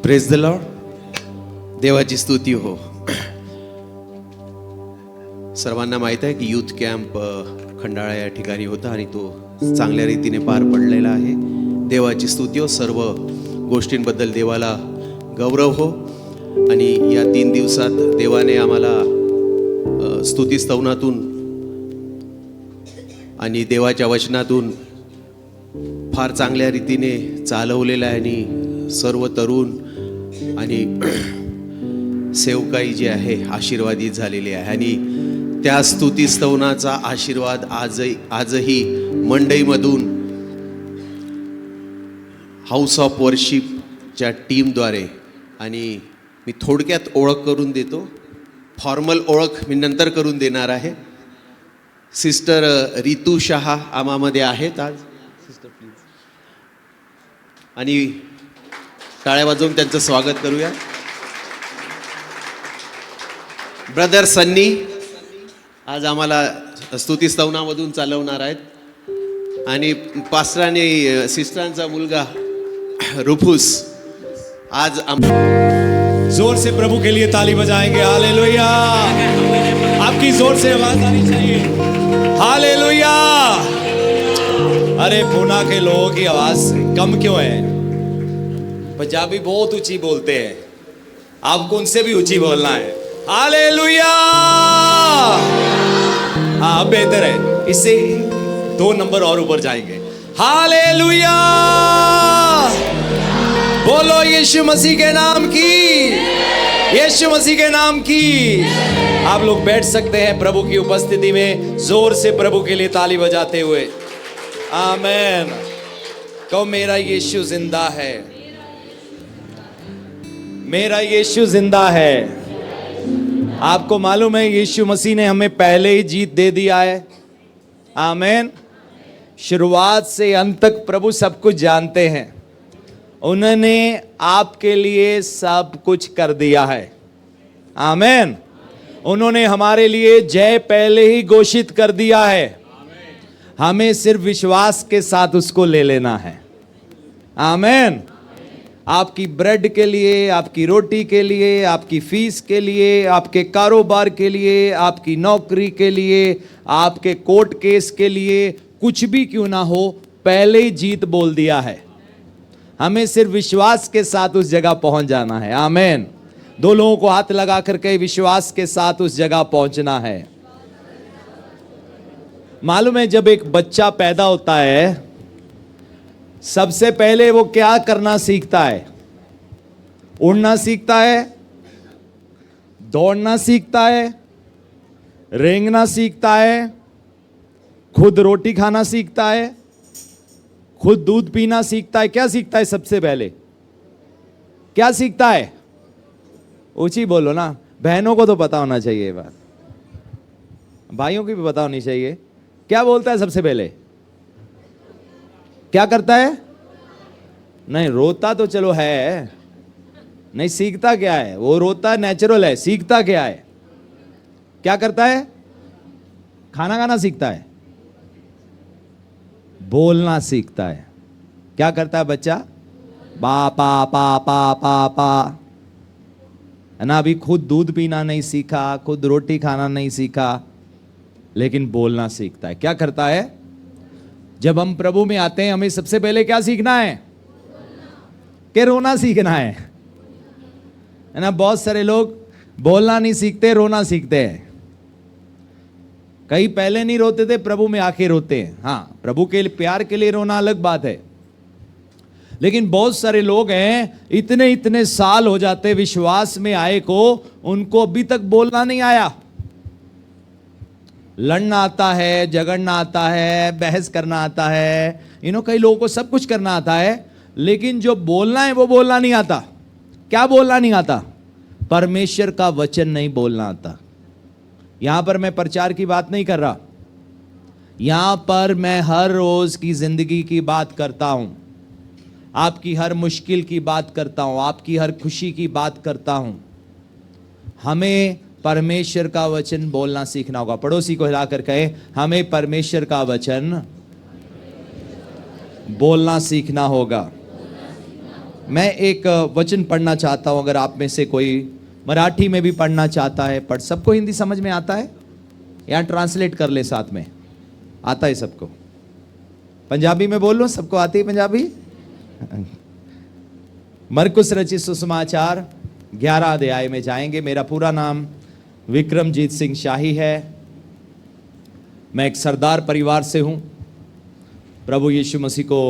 Praise the Lord. देवाची स्तुती हो. सर्वांना माहीत आहे की यूथ कॅम्प खंडाळा या ठिकाणी होता आणि तो चांगल्या रीतीने पार पडलेला आहे. देवाची स्तुती हो. सर्व गोष्टींबद्दल देवाला गौरव हो. आणि या 3 दिवसात देवाने आम्हाला स्तुती स्तवनातून आणि देवाच्या वचनातून फार चांगल्या रीतीने चालवलेलं आहे आणि सर्व तरुण आणि सेवकाई जी आहे आशीर्वादित झालेली आहे. आणि त्या स्तुती स्तवनाचा आशीर्वाद आजही मंडईमधून हाऊस ऑफ वर्शिपच्या टीमद्वारे. आणि मी थोडक्यात ओळख करून देतो. फॉर्मल ओळख मी नंतर करून देणार आहे. सिस्टर रितू शहा आम्हामध्ये आहेत आज. Sister please. आणि टाळ्या वाजवून त्यांचं स्वागत करूया. ब्रदर सन्नी आज आम्हाला स्तुती स्तवनामधून चालवणार आहेत. आणि पास्टरांनी सिस्टरांचा मुलगा रुफूस आज जोर से प्रभु के लिए ताली बजाएंगे. हालेलुया. आपकी जोर से आवाज आनी चाहिए. हालेलुया. अरे पूना के लोगों की आवाज कम क्यों है? पंजाबी बहुत ऊंची बोलते हैं. आपको उनसे भी ऊंची बोलना है. हालेलुया. हाँ बेहतर है. इससे 2 नंबर और ऊपर जाएंगे. हालेलुया. बोलो यीशु मसीह के नाम की. यीशु मसीह के नाम की. आप लोग बैठ सकते हैं प्रभु की उपस्थिति में जोर से प्रभु के लिए ताली बजाते हुए. आमेन. कहो मेरा यीशु जिंदा है. मेरा यीशु जिंदा है. आपको मालूम है यीशु मसीह ने हमें पहले ही जीत दे दिया है. आमेन. शुरुआत से अंत तक प्रभु सब कुछ जानते हैं. उन्होंने आपके लिए सब कुछ कर दिया है. आमेन. उन्होंने हमारे लिए जय पहले ही घोषित कर दिया है. हमें सिर्फ विश्वास के साथ उसको ले लेना है. आमेन. आपकी ब्रेड के लिए, आपकी रोटी के लिए, आपकी फीस के लिए, आपके कारोबार के लिए, आपकी नौकरी के लिए, आपके कोर्ट केस के लिए, कुछ भी क्यों ना हो, पहले ही जीत बोल दिया है. हमें सिर्फ विश्वास के साथ उस जगह पहुंच जाना है. आमेन. 2 लोगों को हाथ लगा करके विश्वास के साथ उस जगह पहुंचना है. मालूम है जब एक बच्चा पैदा होता है सबसे पहले वो क्या करना सीखता है? उड़ना सीखता है, दौड़ना सीखता है, रेंगना सीखता है, खुद रोटी खाना सीखता है, खुद दूध पीना सीखता है. क्या सीखता है सबसे पहले? क्या सीखता है? ऊंची बोलो ना. बहनों को तो पता होना चाहिए ये बात. भाइयों की भी पता होनी चाहिए. क्या बोलता है सबसे पहले? क्या करता है? नहीं रोता तो चलो है. नहीं सीखता क्या है? वो रोता नेचुरल है. सीखता क्या है? क्या करता है? खाना खाना सीखता है. बोलना सीखता है. क्या करता है बच्चा? बा पा पा पा पा पा. है ना. अभी खुद दूध पीना नहीं सीखा, खुद रोटी खाना नहीं सीखा, लेकिन बोलना सीखता है. क्या करता है? जब हम प्रभु में आते हैं हमें सबसे पहले क्या सीखना है? कि रोना सीखना है ना. बहुत सारे लोग बोलना नहीं सीखते, रोना सीखते हैं. कई पहले नहीं रोते थे, प्रभु में आके रोते हैं. हाँ, प्रभु के प्यार के लिए रोना अलग बात है. लेकिन बहुत सारे लोग हैं इतने इतने साल हो जाते विश्वास में आए को, उनको अभी तक बोलना नहीं आया. लड़ना आता है, झगड़ना आता है, बहस करना आता है. कई लोगों को सब कुछ करना आता है, लेकिन जो बोलना है वो बोलना नहीं आता. क्या बोलना नहीं आता? परमेश्वर का वचन नहीं बोलना आता. यहां पर मैं प्रचार की बात नहीं कर रहा. यहां पर मैं हर रोज की जिंदगी की बात करता हूं. आपकी हर मुश्किल की बात करता हूं, आपकी हर खुशी की बात करता हूं. हमें परमेश्वर का वचन बोलना सीखना होगा. पड़ोसी को हिलाकर कहे हमें परमेश्वर का वचन बोलना सीखना होगा. मैं एक वचन पढ़ना चाहता हूं, अगर आप में से कोई मराठी में भी पढ़ना चाहता है पढ़। सबको हिंदी समझ में आता है या ट्रांसलेट कर ले साथ में? आता है सबको? पंजाबी में बोल लो, सबको आती है पंजाबी? मरकुस रचित सुसमाचार 11 अध्याय में जाएंगे। मेरा पूरा नाम विक्रमजीत सिंह शाही है। मैं एक सरदार परिवार से हूं। प्रभु यीशु मसीह को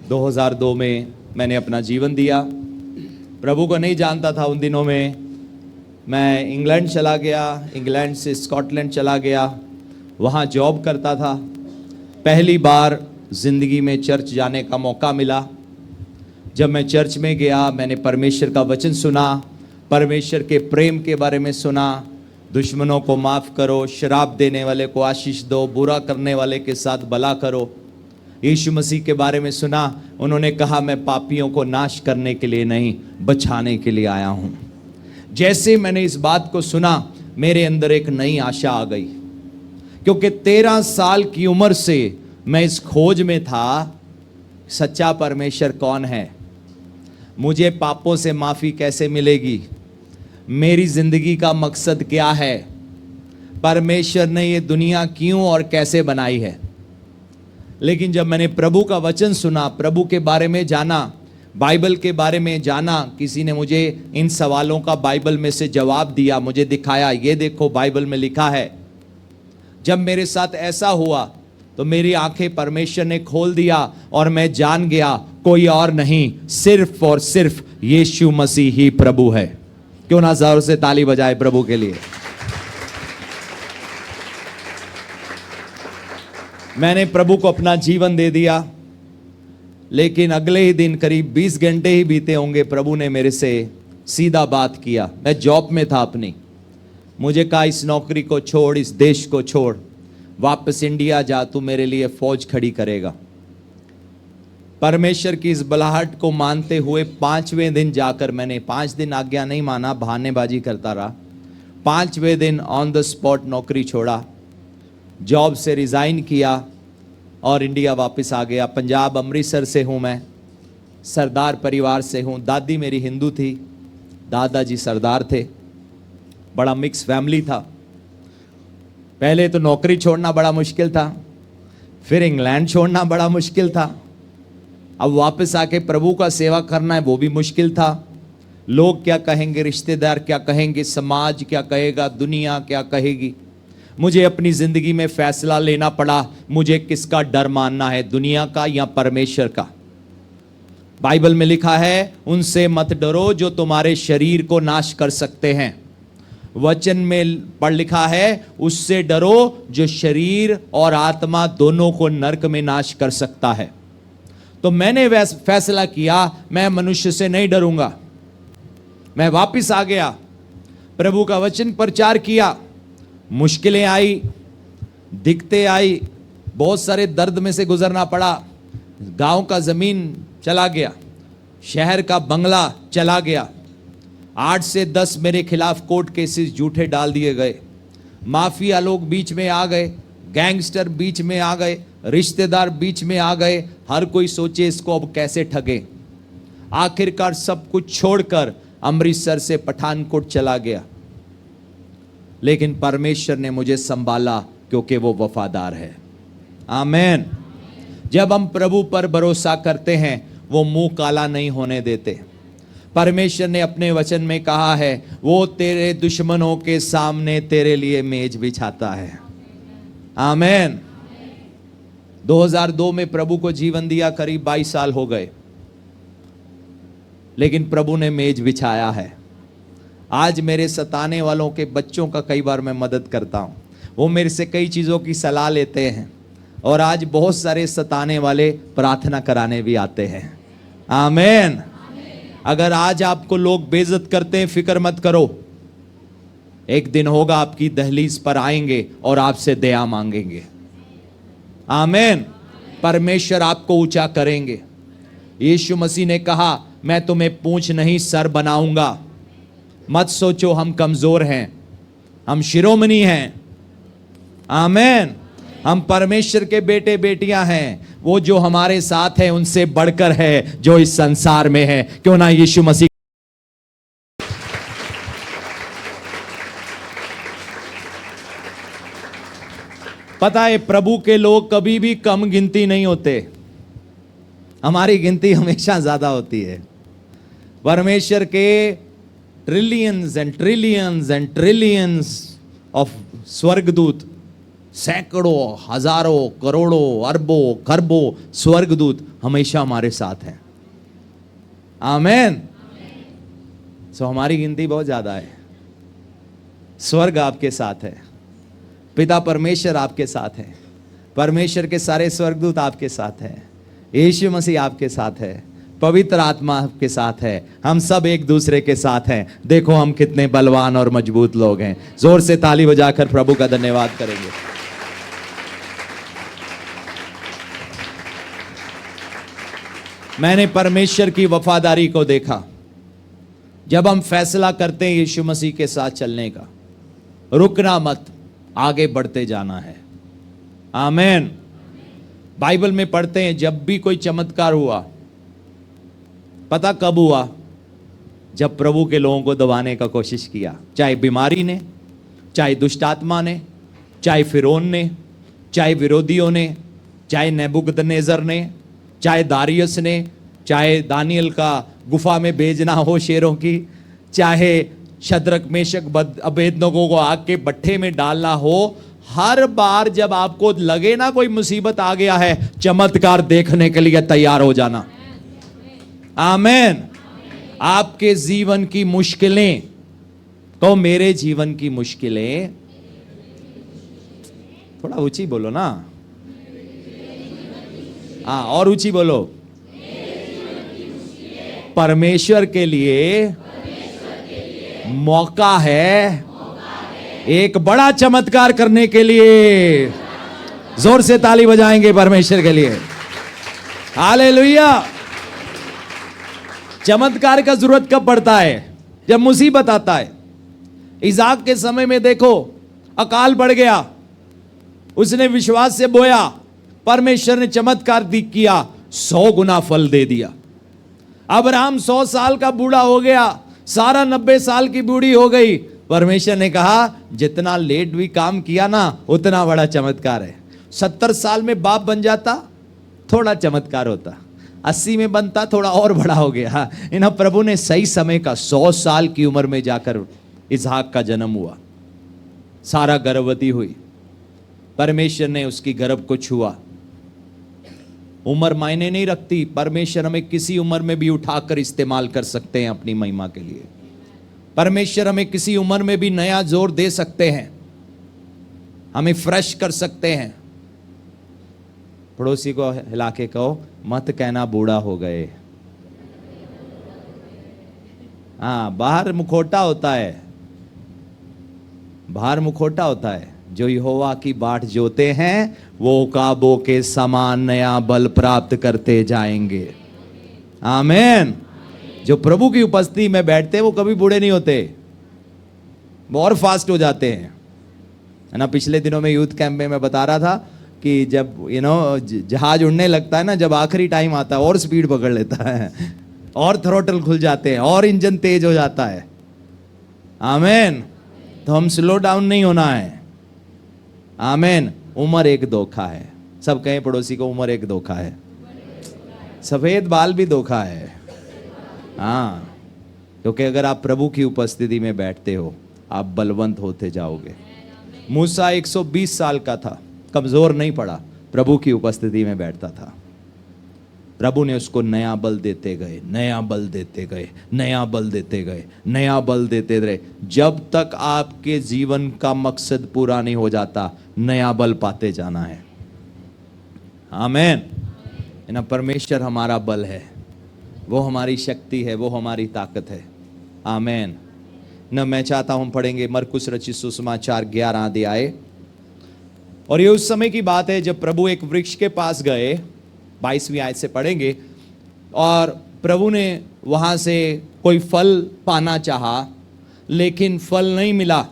2002 में मैंने अपना जीवन दिया। प्रभु को नहीं जानता था उन दिनों में। मैं इंग्लैंड चला गया, इंग्लैंड से स्कॉटलैंड चला गया, वहाँ जॉब करता था। पहली बार ज़िंदगी में चर्च जाने का मौका मिला। जब मैं चर्च में गया, मैंने परमेश्वर का वचन सुना, परमेश्वर के प्रेम के बारे में सुना। दुश्मनों को माफ़ करो, शराब देने वाले को आशीष दो, बुरा करने वाले के साथ भला करो। यीशु मसीह के बारे में सुना। उन्होंने कहा, मैं पापियों को नाश करने के लिए नहीं, बचाने के लिए आया हूँ। जैसे मैंने इस बात को सुना, मेरे अंदर एक नई आशा आ गई, क्योंकि 13 साल की उम्र से मैं इस खोज में था, सच्चा परमेश्वर कौन है, मुझे पापों से माफ़ी कैसे मिलेगी, मेरी ज़िंदगी का मकसद क्या है, परमेश्वर ने ये दुनिया क्यों और कैसे बनाई है। लेकिन जब मैंने प्रभु का वचन सुना, प्रभु के बारे में जाना, बाइबल के बारे में जाना, किसी ने मुझे इन सवालों का बाइबल में से जवाब दिया, मुझे दिखाया, ये देखो बाइबल में लिखा है। जब मेरे साथ ऐसा हुआ तो मेरी आंखें परमेश्वर ने खोल दिया और मैं जान गया कोई और नहीं, सिर्फ और सिर्फ यीशु मसीह ही प्रभु है। क्यों ना जोर से ताली बजाए प्रभु के लिए। मैंने प्रभु को अपना जीवन दे दिया, लेकिन अगले ही दिन करीब 20 घंटे ही बीते होंगे, प्रभु ने मेरे से सीधा बात किया। मैं जॉब में था अपनी, मुझे कहा, इस नौकरी को छोड़, इस देश को छोड़, वापस इंडिया जा, तू मेरे लिए फौज खड़ी करेगा। परमेश्वर की इस बुलाहट को मानते हुए 5वें दिन जाकर मैंने 5 दिन आज्ञा नहीं माना, बहानेबाजी करता रहा। 5वें दिन ऑन द स्पॉट नौकरी छोड़ा, जॉब से रिज़ाइन किया और इंडिया वापस आ गया। पंजाब अमृतसर से हूँ मैं, सरदार परिवार से हूँ। दादी मेरी हिंदू थी, दादाजी सरदार थे, बड़ा मिक्स फैमिली था। पहले तो नौकरी छोड़ना बड़ा मुश्किल था, फिर इंग्लैंड छोड़ना बड़ा मुश्किल था, अब वापस आके प्रभु का सेवा करना है वो भी मुश्किल था। लोग क्या कहेंगे, रिश्तेदार क्या कहेंगे, समाज क्या कहेगा, दुनिया क्या कहेगी। मुझे अपनी ज़िंदगी में फैसला लेना पड़ा, मुझे किसका डर मानना है, दुनिया का या परमेश्वर का। बाइबल में लिखा है, उनसे मत डरो जो तुम्हारे शरीर को नाश कर सकते हैं। वचन में पढ़ लिखा है, उससे डरो जो शरीर और आत्मा दोनों को नरक में नाश कर सकता है। तो मैंने फैसला किया, मैं मनुष्य से नहीं डरूंगा। मैं वापस आ गया, प्रभु का वचन प्रचार किया। मुश्किलें आई, दिक्कतें आई, बहुत सारे दर्द में से गुजरना पड़ा। गांव का ज़मीन चला गया, शहर का बंगला चला गया। 8 से 10 मेरे खिलाफ कोर्ट केसेस झूठे डाल दिए गए। माफिया लोग बीच में आ गए, गैंगस्टर बीच में आ गए, रिश्तेदार बीच में आ गए। हर कोई सोचे इसको अब कैसे ठगे। आखिरकार सब कुछ छोड़कर अमृतसर से पठानकोट चला गया, लेकिन परमेश्वर ने मुझे संभाला क्योंकि वो वफादार है। आमीन। जब हम प्रभु पर भरोसा करते हैं, वो मुंह काला नहीं होने देते। परमेश्वर ने अपने वचन में कहा है, वो तेरे दुश्मनों के सामने तेरे लिए मेज बिछाता है। आमीन। 2002 में प्रभु को जीवन दिया, करीब 22 साल हो गए, लेकिन प्रभु ने मेज बिछाया है। आज मेरे सताने वालों के बच्चों का कई बार मैं मदद करता हूँ, वो मेरे से कई चीज़ों की सलाह लेते हैं, और आज बहुत सारे सताने वाले प्रार्थना कराने भी आते हैं। आमीन। अगर आज आपको लोग बेइज्जत करते हैं, फिक्र मत करो, एक दिन होगा आपकी दहलीज पर आएंगे और आपसे दया मांगेंगे। आमीन। परमेश्वर आपको ऊंचा करेंगे। यीशु मसीह ने कहा, मैं तुम्हें पूंछ नहीं सर बनाऊंगा। मत सोचो हम कमजोर हैं, हम शिरोमणि हैं। आमीन। हम परमेश्वर के बेटे बेटियां हैं। वो जो हमारे साथ है उनसे बढ़कर है जो इस संसार में है। क्यों ना यीशु मसीह। पता है प्रभु के लोग कभी भी कम गिनती नहीं होते, हमारी गिनती हमेशा ज्यादा होती है। परमेश्वर के trillions and trillions and trillions of स्वर्गदूत, सैकड़ों, हजारों, करोड़ों, अरबों, खरबों स्वर्गदूत हमेशा हमारे साथ हैं। आमेन। सो हमारी गिनती बहुत ज्यादा है। स्वर्ग आपके साथ है, पिता परमेश्वर आपके साथ है, परमेश्वर के सारे स्वर्गदूत आपके साथ हैं, यीशु मसीह आपके साथ है, पवित्र आत्मा आपके साथ है, हम सब एक दूसरे के साथ हैं। देखो हम कितने बलवान और मजबूत लोग हैं। जोर से ताली बजाकर प्रभु का धन्यवाद करेंगे। मैंने परमेश्वर की वफादारी को देखा। जब हम फैसला करते हैं यीशु मसीह के साथ चलने का, रुकना मत, आगे बढ़ते जाना है। आमेन। बाइबल में पढ़ते हैं जब भी कोई चमत्कार हुआ, पता कब हुआ? जब प्रभु के लोगों को दबाने का कोशिश किया, चाहे बीमारी ने, चाहे दुष्ट आत्मा ने, चाहे फिरौन ने, चाहे विरोधियों ने, चाहे नेबुकदनेजर ने, चाहे दारियस ने, चाहे दानियल का गुफा में भेजना हो शेरों की, चाहे शद्रक मेशक अबेदनगो को आग के भट्ठे में डालना हो। हर बार जब आपको लगे ना कोई मुसीबत आ गया है, चमत्कार देखने के लिए तैयार हो जाना। आमेन। आपके जीवन की मुश्किलें, कहो मेरे जीवन की मुश्किलें, थोड़ा ऊंची बोलो ना, हाँ और ऊंची बोलो, परमेश्वर के लिए मौका है एक बड़ा चमत्कार करने के लिए। जोर से ताली बजाएंगे परमेश्वर के लिए। हालेलुया। चमत्कार का जरूरत कब पड़ता है? जब मुसीबत आता है। इसाक के समय में देखो, अकाल बढ़ गया, उसने विश्वास से बोया, परमेश्वर ने चमत्कार किया, 100 गुना फल दे दिया। अब्राहम 100 साल का बूढ़ा हो गया, सारा 90 साल की बूढ़ी हो गई। परमेश्वर ने कहा जितना लेट भी काम किया ना उतना बड़ा चमत्कार है। 70 साल में बाप बन जाता, थोड़ा चमत्कार होता, 80 में बनता, थोड़ा और बड़ा हो गया। इन प्रभु ने सही समय का 100 साल की उम्र में जाकर इसहाक का जन्म हुआ। सारा गर्भवती हुई, परमेश्वर ने उसकी गर्भ को छुआ। उम्र मायने नहीं रखती, परमेश्वर हमें किसी उम्र में भी उठाकर इस्तेमाल कर सकते हैं अपनी महिमा के लिए। परमेश्वर हमें किसी उम्र में भी नया जोर दे सकते हैं, हमें फ्रेश कर सकते हैं। पड़ोसी को हिला के कहो, मत कहना बूढ़ा हो गए। हाँ, बाहर मुखौटा होता है, बाहर मुखौटा होता है। जो यहोवा की बाट जोते हैं वो काबों के समान नया बल प्राप्त करते जाएंगे। आमीन। जो प्रभु की उपस्थिति में बैठते हैं वो कभी बूढ़े नहीं होते, वो और फास्ट हो जाते हैं, है ना। पिछले दिनों में यूथ कैंप में मैं बता रहा था कि जब जहाज उड़ने लगता है ना, जब आखिरी टाइम आता है और स्पीड पकड़ लेता है, और थ्रोटल खुल जाते हैं, और इंजन तेज हो जाता है। आमीन। तो हम स्लो डाउन नहीं होना है। आमीन। उम्र एक धोखा है। सब कहें पड़ोसी को, उम्र एक धोखा है। सफेद बाल भी धोखा है। हाँ, क्योंकि अगर आप प्रभु की उपस्थिति में बैठते हो आप बलवंत होते जाओगे। मूसा 120 साल का था, कमजोर नहीं पड़ा, प्रभु की उपस्थिति में बैठता था। प्रभु ने उसको नया बल देते गए, नया बल देते गए, नया बल देते गए, नया बल देते रहे। जब तक आपके जीवन का मकसद पूरा नहीं हो जाता, नया बल पाते जाना है। आमीन। ना परमेश्वर हमारा बल है, वो हमारी शक्ति है, वो हमारी ताकत है। आमीन। न मैं चाहता हूं पढ़ेंगे मरकुस रचित सुसमाचार 11 अध्याय, और ये उस समय की बात है जब प्रभु एक वृक्ष के पास गए। 22वीं आयत से पढ़ेंगे। और प्रभु ने वहां से कोई फल पाना चाहा, लेकिन फल नहीं मिला।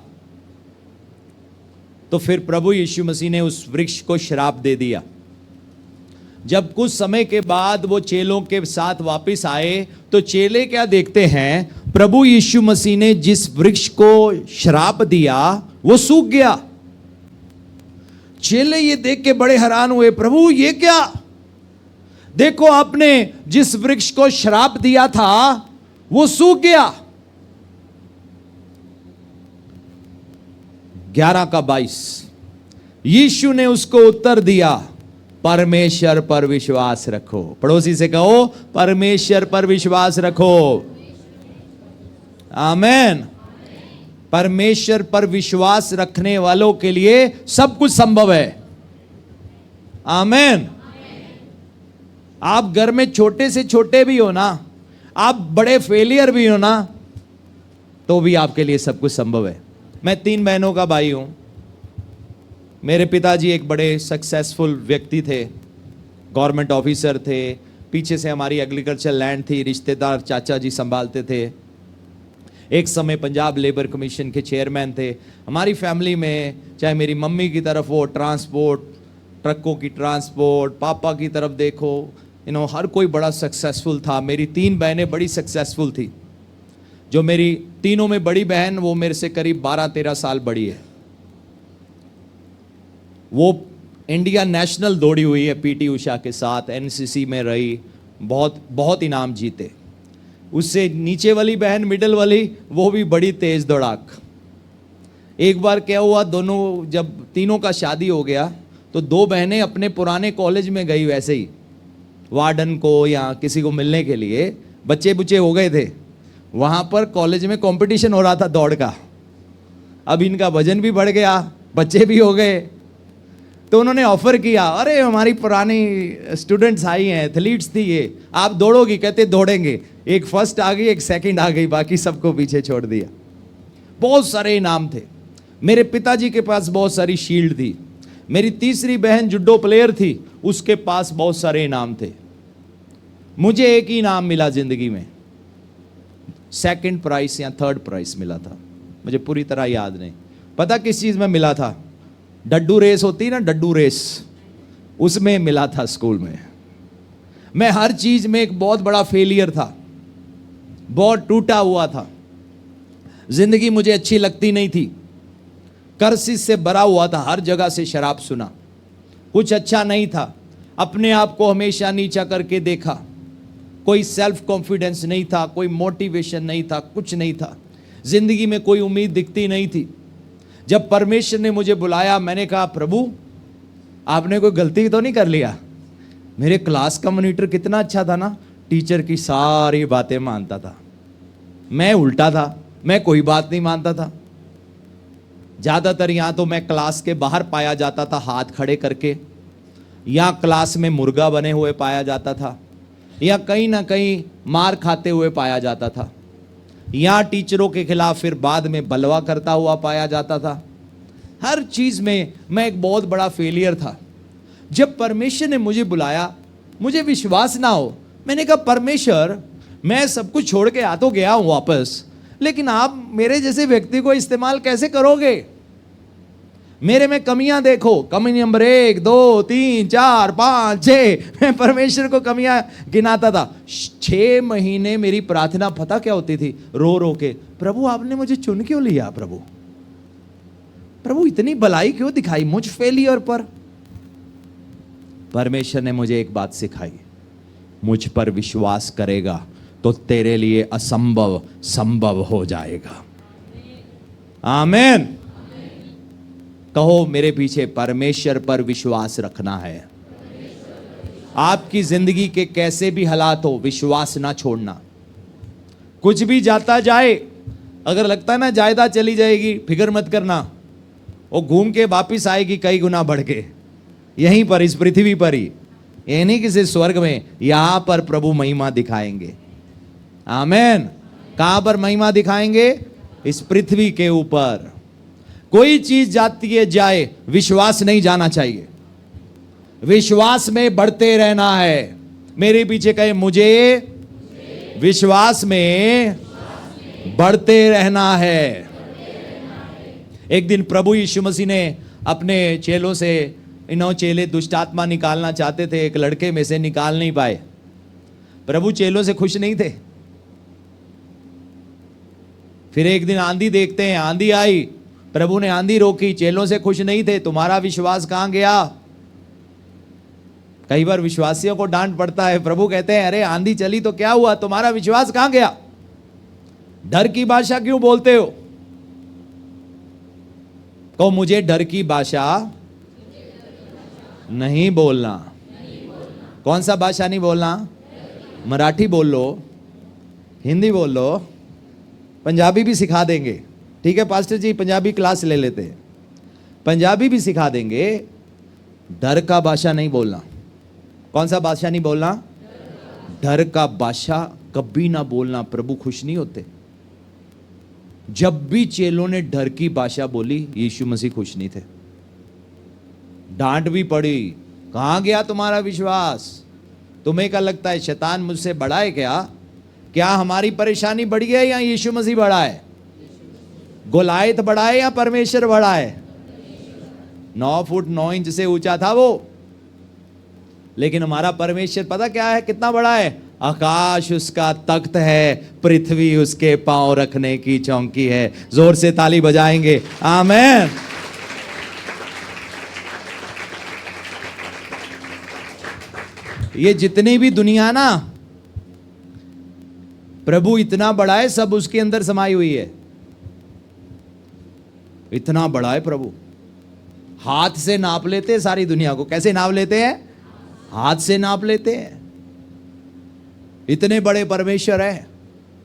तो फिर प्रभु यीशु मसीह ने उस वृक्ष को श्राप दे दिया। जब कुछ समय के बाद वो चेलों के साथ वापस आए तो चेले क्या देखते हैं, प्रभु यीशु मसीह ने जिस वृक्ष को श्राप दिया वो सूख गया। चेले ये देख के बड़े हैरान हुए, प्रभु ये क्या? देखो आपने जिस वृक्ष को श्राप दिया था वो सूख गया। 11:22 यीशु ने उसको उत्तर दिया, परमेश्वर पर विश्वास रखो। पड़ोसी से कहो, परमेश्वर पर विश्वास रखो। आमेन। परमेश्वर पर विश्वास रखने वालों के लिए सब कुछ संभव है। आमेन। आप घर में छोटे से छोटे भी हो ना, आप बड़े फेलियर भी हो ना, तो भी आपके लिए सब कुछ संभव है। मैं 3 बहनों का भाई हूं। मेरे पिताजी एक बड़े सक्सेसफुल व्यक्ति थे, गवर्नमेंट ऑफिसर थे। पीछे से हमारी एग्रीकल्चर लैंड थी, रिश्तेदार चाचा जी संभालते थे। एक समय पंजाब लेबर कमीशन के चेयरमैन थे। हमारी फैमिली में चाहे मेरी मम्मी की तरफ हो ट्रांसपोर्ट, ट्रकों की ट्रांसपोर्ट, पापा की तरफ देखो, हर कोई बड़ा सक्सेसफुल था। मेरी 3 बहनें बड़ी सक्सेसफुल थी। जो मेरी तीनों में बड़ी बहन, वो मेरे से करीब 12-13 साल बड़ी है। वो इंडिया नेशनल दौड़ी हुई है पीटी उषा के साथ, एनसीसी में रही, बहुत बहुत इनाम जीते। उससे नीचे वाली बहन, मिडिल वाली, वो भी बड़ी तेज दौड़ाक। एक बार क्या हुआ, दोनों जब तीनों का शादी हो गया तो 2 बहनें अपने पुराने कॉलेज में गई, वैसे ही वार्डन को या किसी को मिलने के लिए। बच्चे बुच्चे हो गए थे, वहाँ पर कॉलेज में कंपटीशन हो रहा था दौड़ का। अब इनका वजन भी बढ़ गया, बच्चे भी हो गए, तो उन्होंने ऑफर किया, अरे हमारी पुरानी स्टूडेंट्स आई हैं, एथलीट्स थी ये, आप दौड़ोगी? कहते दौड़ेंगे। एक फर्स्ट आ गई, एक सेकंड आ गई, बाकी सबको पीछे छोड़ दिया। बहुत सारे इनाम थे। मेरे पिताजी के पास बहुत सारी शील्ड थी। मेरी तीसरी बहन जुडो प्लेयर थी, उसके पास बहुत सारे इनाम थे। मुझे एक ही इनाम मिला जिंदगी में, 2nd प्राइज या 3rd प्राइज मिला था, मुझे पूरी तरह याद नहीं। पता किस चीज में मिला था? डड्डू रेस होती है ना, डड्डू रेस, उसमें मिला था स्कूल में। मैं हर चीज में एक बहुत बड़ा फेलियर था, बहुत टूटा हुआ था। जिंदगी मुझे अच्छी लगती नहीं थी, कर्सिस से भरा हुआ था, हर जगह से शराब सुना, कुछ अच्छा नहीं था। अपने आप को हमेशा नीचा करके देखा, कोई सेल्फ कॉन्फिडेंस नहीं था, कोई मोटिवेशन नहीं था, कुछ नहीं था। जिंदगी में कोई उम्मीद दिखती नहीं थी। जब परमेश्वर ने मुझे बुलाया, मैंने कहा, प्रभु आपने कोई गलती तो नहीं कर लिया? मेरे क्लास का मॉनिटर कितना अच्छा था ना, टीचर की सारी बातें मानता था। मैं उल्टा था, मैं कोई बात नहीं मानता था। ज्यादातर यहां तो मैं क्लास के बाहर पाया जाता था हाथ खड़े करके, या क्लास में मुर्गा बने हुए पाया जाता था, या कहीं ना कहीं मार खाते हुए पाया जाता था, या टीचरों के खिलाफ फिर बाद में बलवा करता हुआ पाया जाता था। हर चीज में मैं एक बहुत बड़ा फेलियर था। जब परमेश्वर ने मुझे बुलाया, मुझे विश्वास ना हो, मैंने कहा, परमेश्वर मैं सब कुछ छोड़ के आ तो गया हूं वापस, लेकिन आप मेरे जैसे व्यक्ति को इस्तेमाल कैसे करोगे? मेरे में कमियां देखो, कमी नंबर 1, 2, 3, 4, 5, 6। मैं परमेश्वर को कमियां गिनाता था। 6 महीने मेरी प्रार्थना पता क्या होती थी? रो रो के, प्रभु आपने मुझे चुन क्यों लिया? प्रभु इतनी भलाई क्यों दिखाई मुझ फेलियर पर? परमेश्वर ने मुझे एक बात सिखाई, मुझ पर विश्वास करेगा तो तेरे लिए असंभव संभव हो जाएगा। आमीन। कहो मेरे पीछे, परमेश्वर पर विश्वास रखना है। आपकी जिंदगी के कैसे भी हालात हो, विश्वास ना छोड़ना। कुछ भी जाता जाए, अगर लगता है ना जायदाद चली जाएगी, फिक्र मत करना, वो घूम के वापिस आएगी कई गुना बढ़ के, यहीं पर, इस पृथ्वी पर ही, ये नहीं किसी स्वर्ग में, यहां पर प्रभु महिमा दिखाएंगे। आमीन। कहां पर महिमा दिखाएंगे? इस पृथ्वी के ऊपर। कोई चीज जाती है जाए, विश्वास नहीं जाना चाहिए, विश्वास में बढ़ते रहना है। मेरे पीछे कहे, मुझे विश्वास में बढ़ते रहना है। एक दिन प्रभु यीशु मसीह ने अपने चेलों से इन्हों चेले दुष्ट आत्मा निकालना चाहते थे, एक लड़के में से निकाल नहीं पाए। प्रभु चेलों से खुश नहीं थे। फिर एक दिन आंधी देखते हैं, आंधी आई, प्रभु ने आंधी रोकी, चेलों से खुश नहीं थे। तुम्हारा विश्वास कहां गया? कई बार विश्वासियों को डांट पड़ता है। प्रभु कहते हैं अरे आंधी चली तो क्या हुआ, तुम्हारा विश्वास कहां गया? डर की भाषा क्यों बोलते हो? तो मुझे डर की भाषा नहीं बोलना। कौन सा भाषा नहीं बोलना? मराठी बोल लो, हिंदी बोल लो, पंजाबी भी सिखा देंगे। ठीक है पास्टर जी, पंजाबी क्लास ले लेते हैं, पंजाबी भी सिखा देंगे। डर का भाषा नहीं बोलना। कौन सा भाषा नहीं बोलना? डर का भाषा कभी ना बोलना। प्रभु खुश नहीं होते। जब भी चेलों ने डर की भाषा बोली, यीशु मसीह खुश नहीं थे। डांट भी पड़ी, कहां गया तुम्हारा विश्वास? तुम्हें क्या लगता है शैतान मुझसे बड़ा है क्या? क्या हमारी परेशानी बढ़ी है या यीशु मसीह बड़ा है? गोलायत बड़ा है या परमेश्वर बड़ा है? 9 फुट 9 इंच से ऊंचा था वो, लेकिन हमारा परमेश्वर पता क्या है, कितना बड़ा है? आकाश उसका तख्त है, पृथ्वी उसके पांव रखने की चौकी है। जोर से ताली बजाएंगे, आमीन। ये जितनी भी दुनिया ना, प्रभु इतना बड़ा है, सब उसके अंदर समाई हुई है। इतना बड़ा है प्रभु, हाथ से नाप लेते हैं सारी दुनिया को। कैसे नाप लेते हैं? हाथ से नाप लेते हैं। इतने बड़े परमेश्वर है,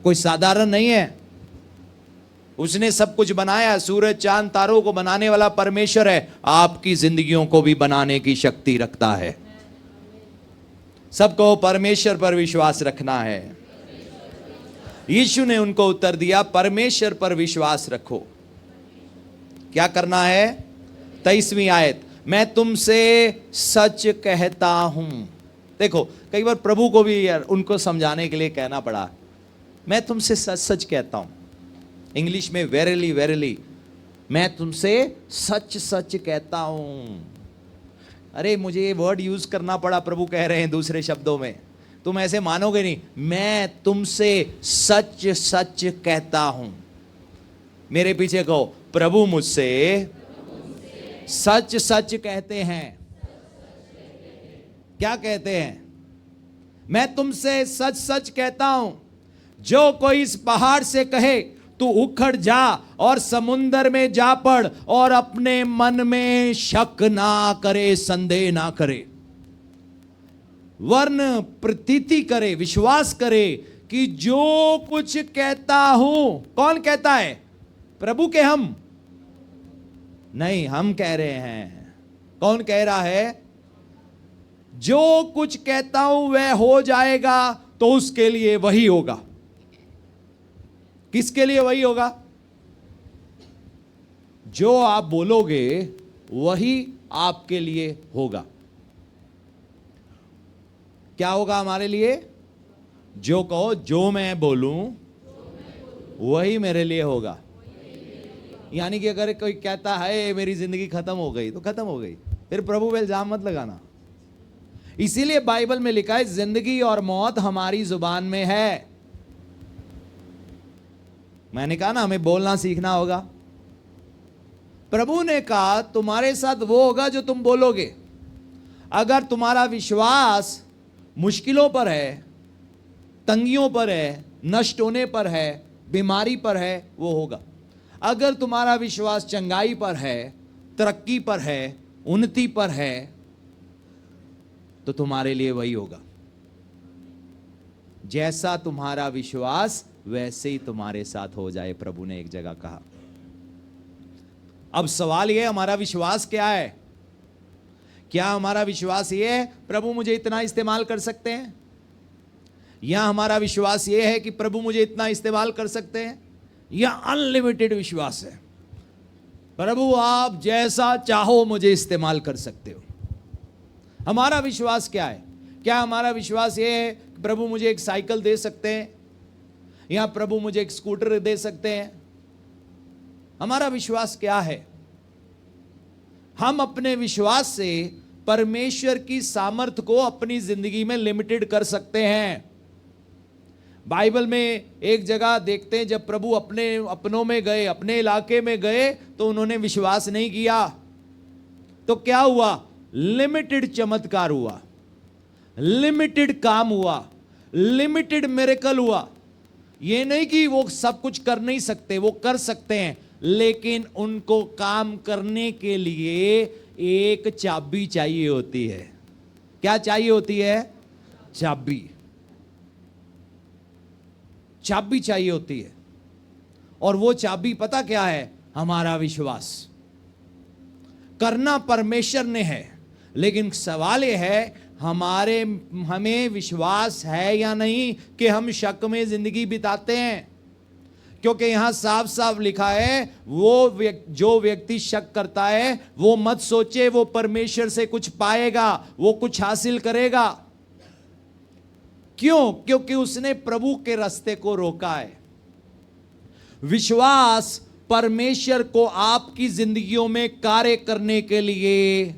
कोई साधारण नहीं है। उसने सब कुछ बनाया, सूरज चांद तारों को बनाने वाला परमेश्वर है। आपकी जिंदगियों को भी बनाने की शक्ति रखता है। सबको परमेश्वर पर विश्वास रखना है। यीशु ने उनको उत्तर दिया, परमेश्वर पर विश्वास रखो। क्या करना है? 23वीं आयत, मैं तुमसे सच कहता हूं। देखो कई बार प्रभु को भी यार उनको समझाने के लिए कहना पड़ा, मैं तुमसे सच सच कहता हूं। इंग्लिश में वेरीली वेरीली, मैं तुमसे सच सच कहता हूं। अरे मुझे ये वर्ड यूज करना पड़ा, प्रभु कह रहे हैं दूसरे शब्दों में, तुम ऐसे मानोगे नहीं। मैं तुमसे सच सच कहता हूं। मेरे पीछे कहो, प्रभु मुझसे सच सच कहते हैं। क्या कहते हैं? मैं तुमसे सच सच कहता हूं, जो कोई इस पहाड़ से कहे तू उखड़ जा और समुंदर में जा पड़, और अपने मन में शक ना करे, संदेह ना करे, वरन प्रतीति करे, विश्वास करे कि जो कुछ कहता हूं। कौन कहता है? प्रभु के हम नहीं, हम कह रहे हैं। कौन कह रहा है? जो कुछ कहता हूं वह हो जाएगा, तो उसके लिए वही होगा। किसके लिए वही होगा? जो आप बोलोगे वही आपके लिए होगा। क्या होगा हमारे लिए? जो कहो, जो मैं बोलूं वही मेरे लिए होगा। यानी कि अगर कोई कहता है मेरी जिंदगी खत्म हो गई, तो खत्म हो गई, फिर प्रभु पे इल्जाम मत लगाना। इसीलिए बाइबल में लिखा है, जिंदगी और मौत हमारी जुबान में है। मैंने कहा ना, हमें बोलना सीखना होगा। प्रभु ने कहा तुम्हारे साथ वो होगा जो तुम बोलोगे। अगर तुम्हारा विश्वास मुश्किलों पर है, तंगियों पर है, नष्ट होने पर है, बीमारी पर है, वो होगा। अगर तुम्हारा विश्वास चंगाई पर है, तरक्की पर है, उन्नति पर है, तो तुम्हारे लिए वही होगा। जैसा तुम्हारा विश्वास वैसे ही तुम्हारे साथ हो जाए, प्रभु ने एक जगह कहा। अब सवाल यह, हमारा विश्वास क्या है? क्या हमारा विश्वास यह है प्रभु मुझे इतना इस्तेमाल कर सकते हैं, या हमारा विश्वास यह है कि प्रभु मुझे इतना इस्तेमाल कर सकते हैं, या अनलिमिटेड विश्वास है, प्रभु आप जैसा चाहो मुझे इस्तेमाल कर सकते हो? हमारा विश्वास क्या है? क्या हमारा विश्वास यह है कि प्रभु मुझे एक साइकिल दे सकते हैं, या प्रभु मुझे एक स्कूटर दे सकते हैं? हमारा विश्वास क्या है? हम अपने विश्वास से परमेश्वर की सामर्थ को अपनी जिंदगी में लिमिटेड कर सकते हैं। बाइबल में एक जगह देखते हैं, जब प्रभु अपनों में गए, अपने इलाके में गए, तो उन्होंने विश्वास नहीं किया। तो क्या हुआ? लिमिटेड चमत्कार हुआ, लिमिटेड काम हुआ, लिमिटेड मिरेकल हुआ। ये नहीं कि वो सब कुछ कर नहीं सकते, वो कर सकते हैं, लेकिन उनको काम करने के लिए एक चाबी चाहिए होती है। क्या चाहिए होती है? चाबी। चाबी चाहिए होती है। और वो चाबी पता क्या है? हमारा विश्वास। करना परमेश्वर ने है, लेकिन सवाल यह है हमें विश्वास है या नहीं कि हम शक में जिंदगी बिताते हैं। क्योंकि यहां साफ साफ लिखा है, जो व्यक्ति शक करता है वो मत सोचे वो परमेश्वर से कुछ पाएगा, वो कुछ हासिल करेगा। क्यों? क्योंकि उसने प्रभु के रास्ते को रोका है। विश्वास परमेश्वर को आपकी जिंदगियों में कार्य करने के लिए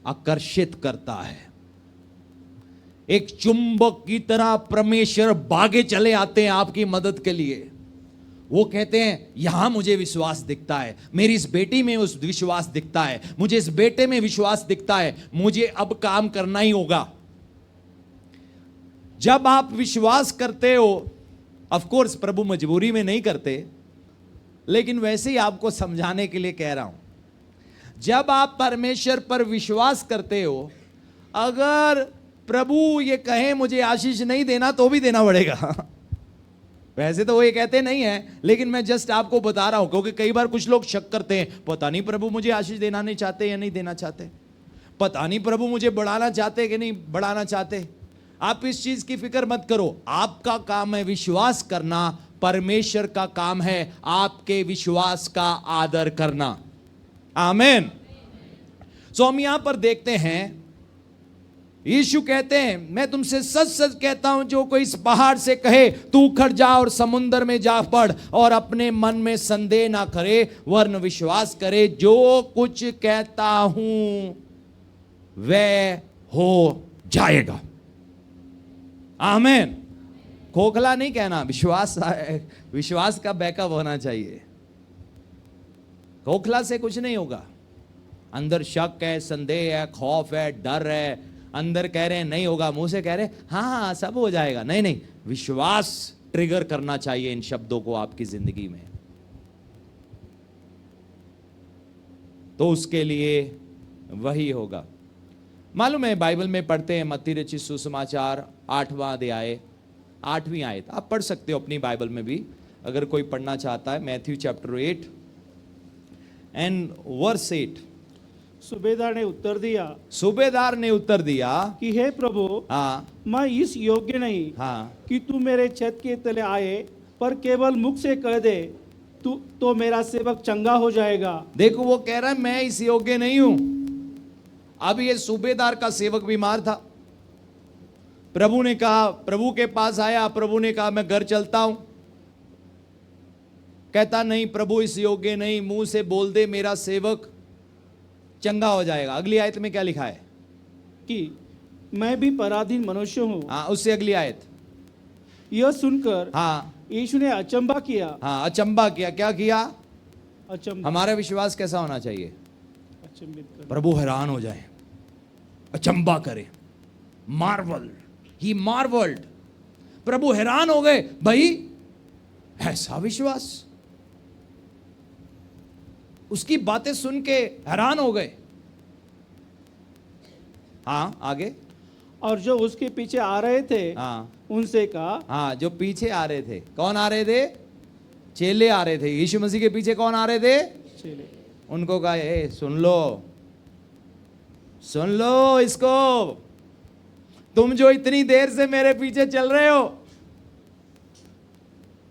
आकर्षित करता है। एक चुंबक की तरह परमेश्वर भागे चले आते हैं आपकी मदद के लिए। वो कहते हैं यहां मुझे विश्वास दिखता है, मेरी इस बेटी में उस विश्वास दिखता है, मुझे इस बेटे में विश्वास दिखता है, मुझे अब काम करना ही होगा। जब आप विश्वास करते हो, ऑफ कोर्स प्रभु मजबूरी में नहीं करते, लेकिन वैसे ही आपको समझाने के लिए कह रहा हूं। जब आप परमेश्वर पर विश्वास करते हो, अगर प्रभु ये कहे मुझे आशीष नहीं देना तो भी देना पड़ेगा। वैसे तो वो ये कहते नहीं है, लेकिन मैं जस्ट आपको बता रहा हूं, क्योंकि कई बार कुछ लोग शक करते हैं, पता नहीं प्रभु मुझे आशीष देना नहीं चाहते या नहीं देना चाहते, पता नहीं प्रभु मुझे बढ़ाना चाहते कि नहीं बढ़ाना चाहते। आप इस चीज की फिक्र मत करो। आपका काम है विश्वास करना, परमेश्वर का काम है आपके विश्वास का आदर करना। आमीन। सो हम यहां पर देखते हैं, यीशु कहते हैं मैं तुमसे सच सच कहता हूं, जो कोई इस पहाड़ से कहे तू उखड़ जा और समुद्र में जा पड़, और अपने मन में संदेह ना करे वरन विश्वास करे जो कुछ कहता हूं वह हो जाएगा। आमीन। खोखला नहीं कहना, विश्वास का बैकअप होना चाहिए। खोखला से कुछ नहीं होगा। अंदर शक है, संदेह है, खौफ है, डर है, अंदर कह रहे हैं नहीं होगा, मुंह से कह रहे हैं हाँ सब हो जाएगा। नहीं नहीं, विश्वास ट्रिगर करना चाहिए इन शब्दों को आपकी जिंदगी में। तो उसके लिए वही होगा। मालूम है बाइबल में पढ़ते हैं, मत्ती रचित सुसमाचार 8वां अध्याय 8वीं आयत, आप पढ़ सकते हो अपनी बाइबल में भी अगर कोई पढ़ना चाहता है। Matthew chapter 8 and verse 8। सूबेदार ने उत्तर दिया कि हे प्रभु, हाँ मैं इस योग्य नहीं हाँ कि तू मेरे छत के तले आए, पर केवल मुख से कह दे तो मेरा सेवक चंगा हो जाएगा। देखो वो कह रहा है मैं इस योग्य नहीं हूं। अब ये सूबेदार का सेवक बीमार था, प्रभु ने कहा, प्रभु के पास आया, प्रभु ने कहा मैं घर चलता हूं। कहता नहीं प्रभु इस योग्य नहीं, मुंह से बोल दे मेरा सेवक चंगा हो जाएगा। अगली आयत में क्या लिखा है कि मैं भी पराधीन मनुष्य हूँ। हाँ उससे अगली आयत। यह सुनकर हाँ यीशु ने अचंभा किया। हाँ अचंभा किया। क्या किया? अचंभा। हमारा विश्वास कैसा होना चाहिए? अचंभित कर। प्रभु हैरान हो जाए, अचंभा करे, मार्वल, ही मार्वल्ड। प्रभु हैरान हो गए, भाई ऐसा विश्वास। उसकी बातें सुन के हैरान हो गए। हाँ आगे। और जो उसके पीछे आ रहे थे हाँ उनसे कहा। हाँ जो पीछे आ रहे थे, कौन आ रहे थे? चेले आ रहे थे। यीशु मसीह के पीछे कौन आ रहे थे? चेले। उनको कहा ए सुन लो इसको, तुम जो इतनी देर से मेरे पीछे चल रहे हो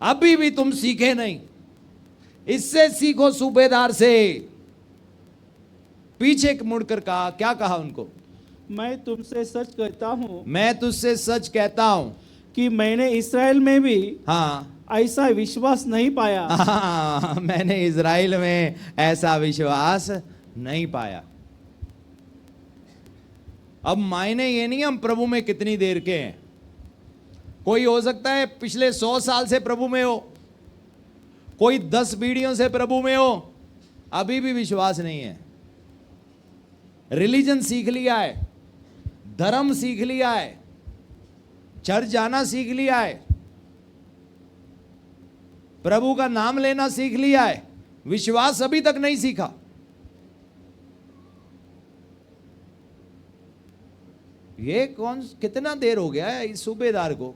अभी भी तुम सीखे नहीं, इससे सीखो सूबेदार से। पीछे मुड़कर कहा, क्या कहा उनको? मैं तुमसे सच कहता हूँ, मैं तुझसे सच कहता हूं कि मैंने इस्राएल में भी हाँ ऐसा विश्वास नहीं पाया। मैंने इज़राइल में ऐसा विश्वास नहीं पाया। अब मायने ये नहीं हम प्रभु में कितनी देर के हैं। कोई हो सकता है पिछले 100 साल से प्रभु में हो, कोई 10 पीढ़ियों से प्रभु में हो, अभी भी विश्वास नहीं है। रिलीजन सीख लिया है, धर्म सीख लिया है, चर्च जाना सीख लिया है, प्रभु का नाम लेना सीख लिया है, विश्वास अभी तक नहीं सीखा। ये कौन कितना देर हो गया है इस सूबेदार को,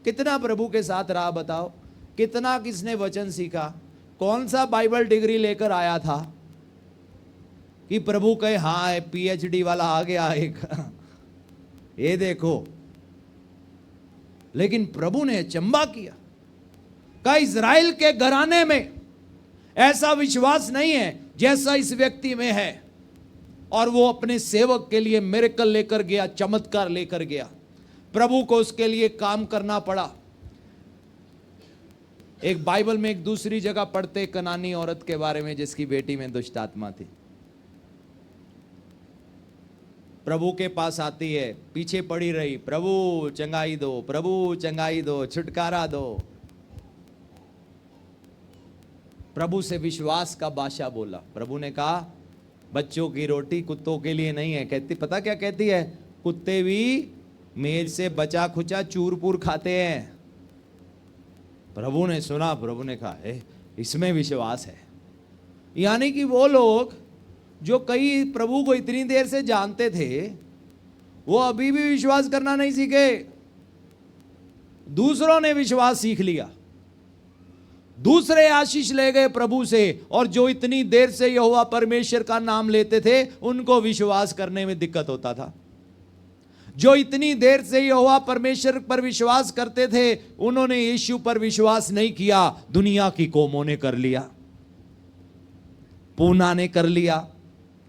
कितना प्रभु के साथ रहा बताओ, कितना किसने वचन सीखा, कौन सा बाइबल डिग्री लेकर आया था कि प्रभु कहे हाँ पीएचडी वाला आ गया एक ये देखो। लेकिन प्रभु ने अचंभा किया, कहा इज़राइल के घराने में ऐसा विश्वास नहीं है जैसा इस व्यक्ति में है। और वो अपने सेवक के लिए मिरेकल लेकर गया, चमत्कार लेकर गया। प्रभु को उसके लिए काम करना पड़ा। एक बाइबल में एक दूसरी जगह पढ़ते कनानी औरत के बारे में जिसकी बेटी में दुष्ट आत्मा थी। प्रभु के पास आती है, पीछे पड़ी रही, प्रभु चंगाई दो, प्रभु चंगाई दो, छुटकारा दो। प्रभु से विश्वास का भाषा बोला। प्रभु ने कहा बच्चों की रोटी कुत्तों के लिए नहीं है। कहती पता क्या कहती है, कुत्ते भी मेज से बचा खुचा चूरपुर खाते हैं। प्रभु ने सुना, प्रभु ने कहा इसमें विश्वास है। यानी कि वो लोग जो कई प्रभु को इतनी देर से जानते थे वो अभी भी विश्वास करना नहीं सीखे। दूसरों ने विश्वास सीख लिया, दूसरे आशीष ले गए प्रभु से, और जो इतनी देर से यहोवा परमेश्वर का नाम लेते थे उनको विश्वास करने में दिक्कत होता था। जो इतनी देर से यहोवा परमेश्वर पर विश्वास करते थे उन्होंने यीशु पर विश्वास नहीं किया। दुनिया की कौमों ने कर लिया, पूना ने कर लिया,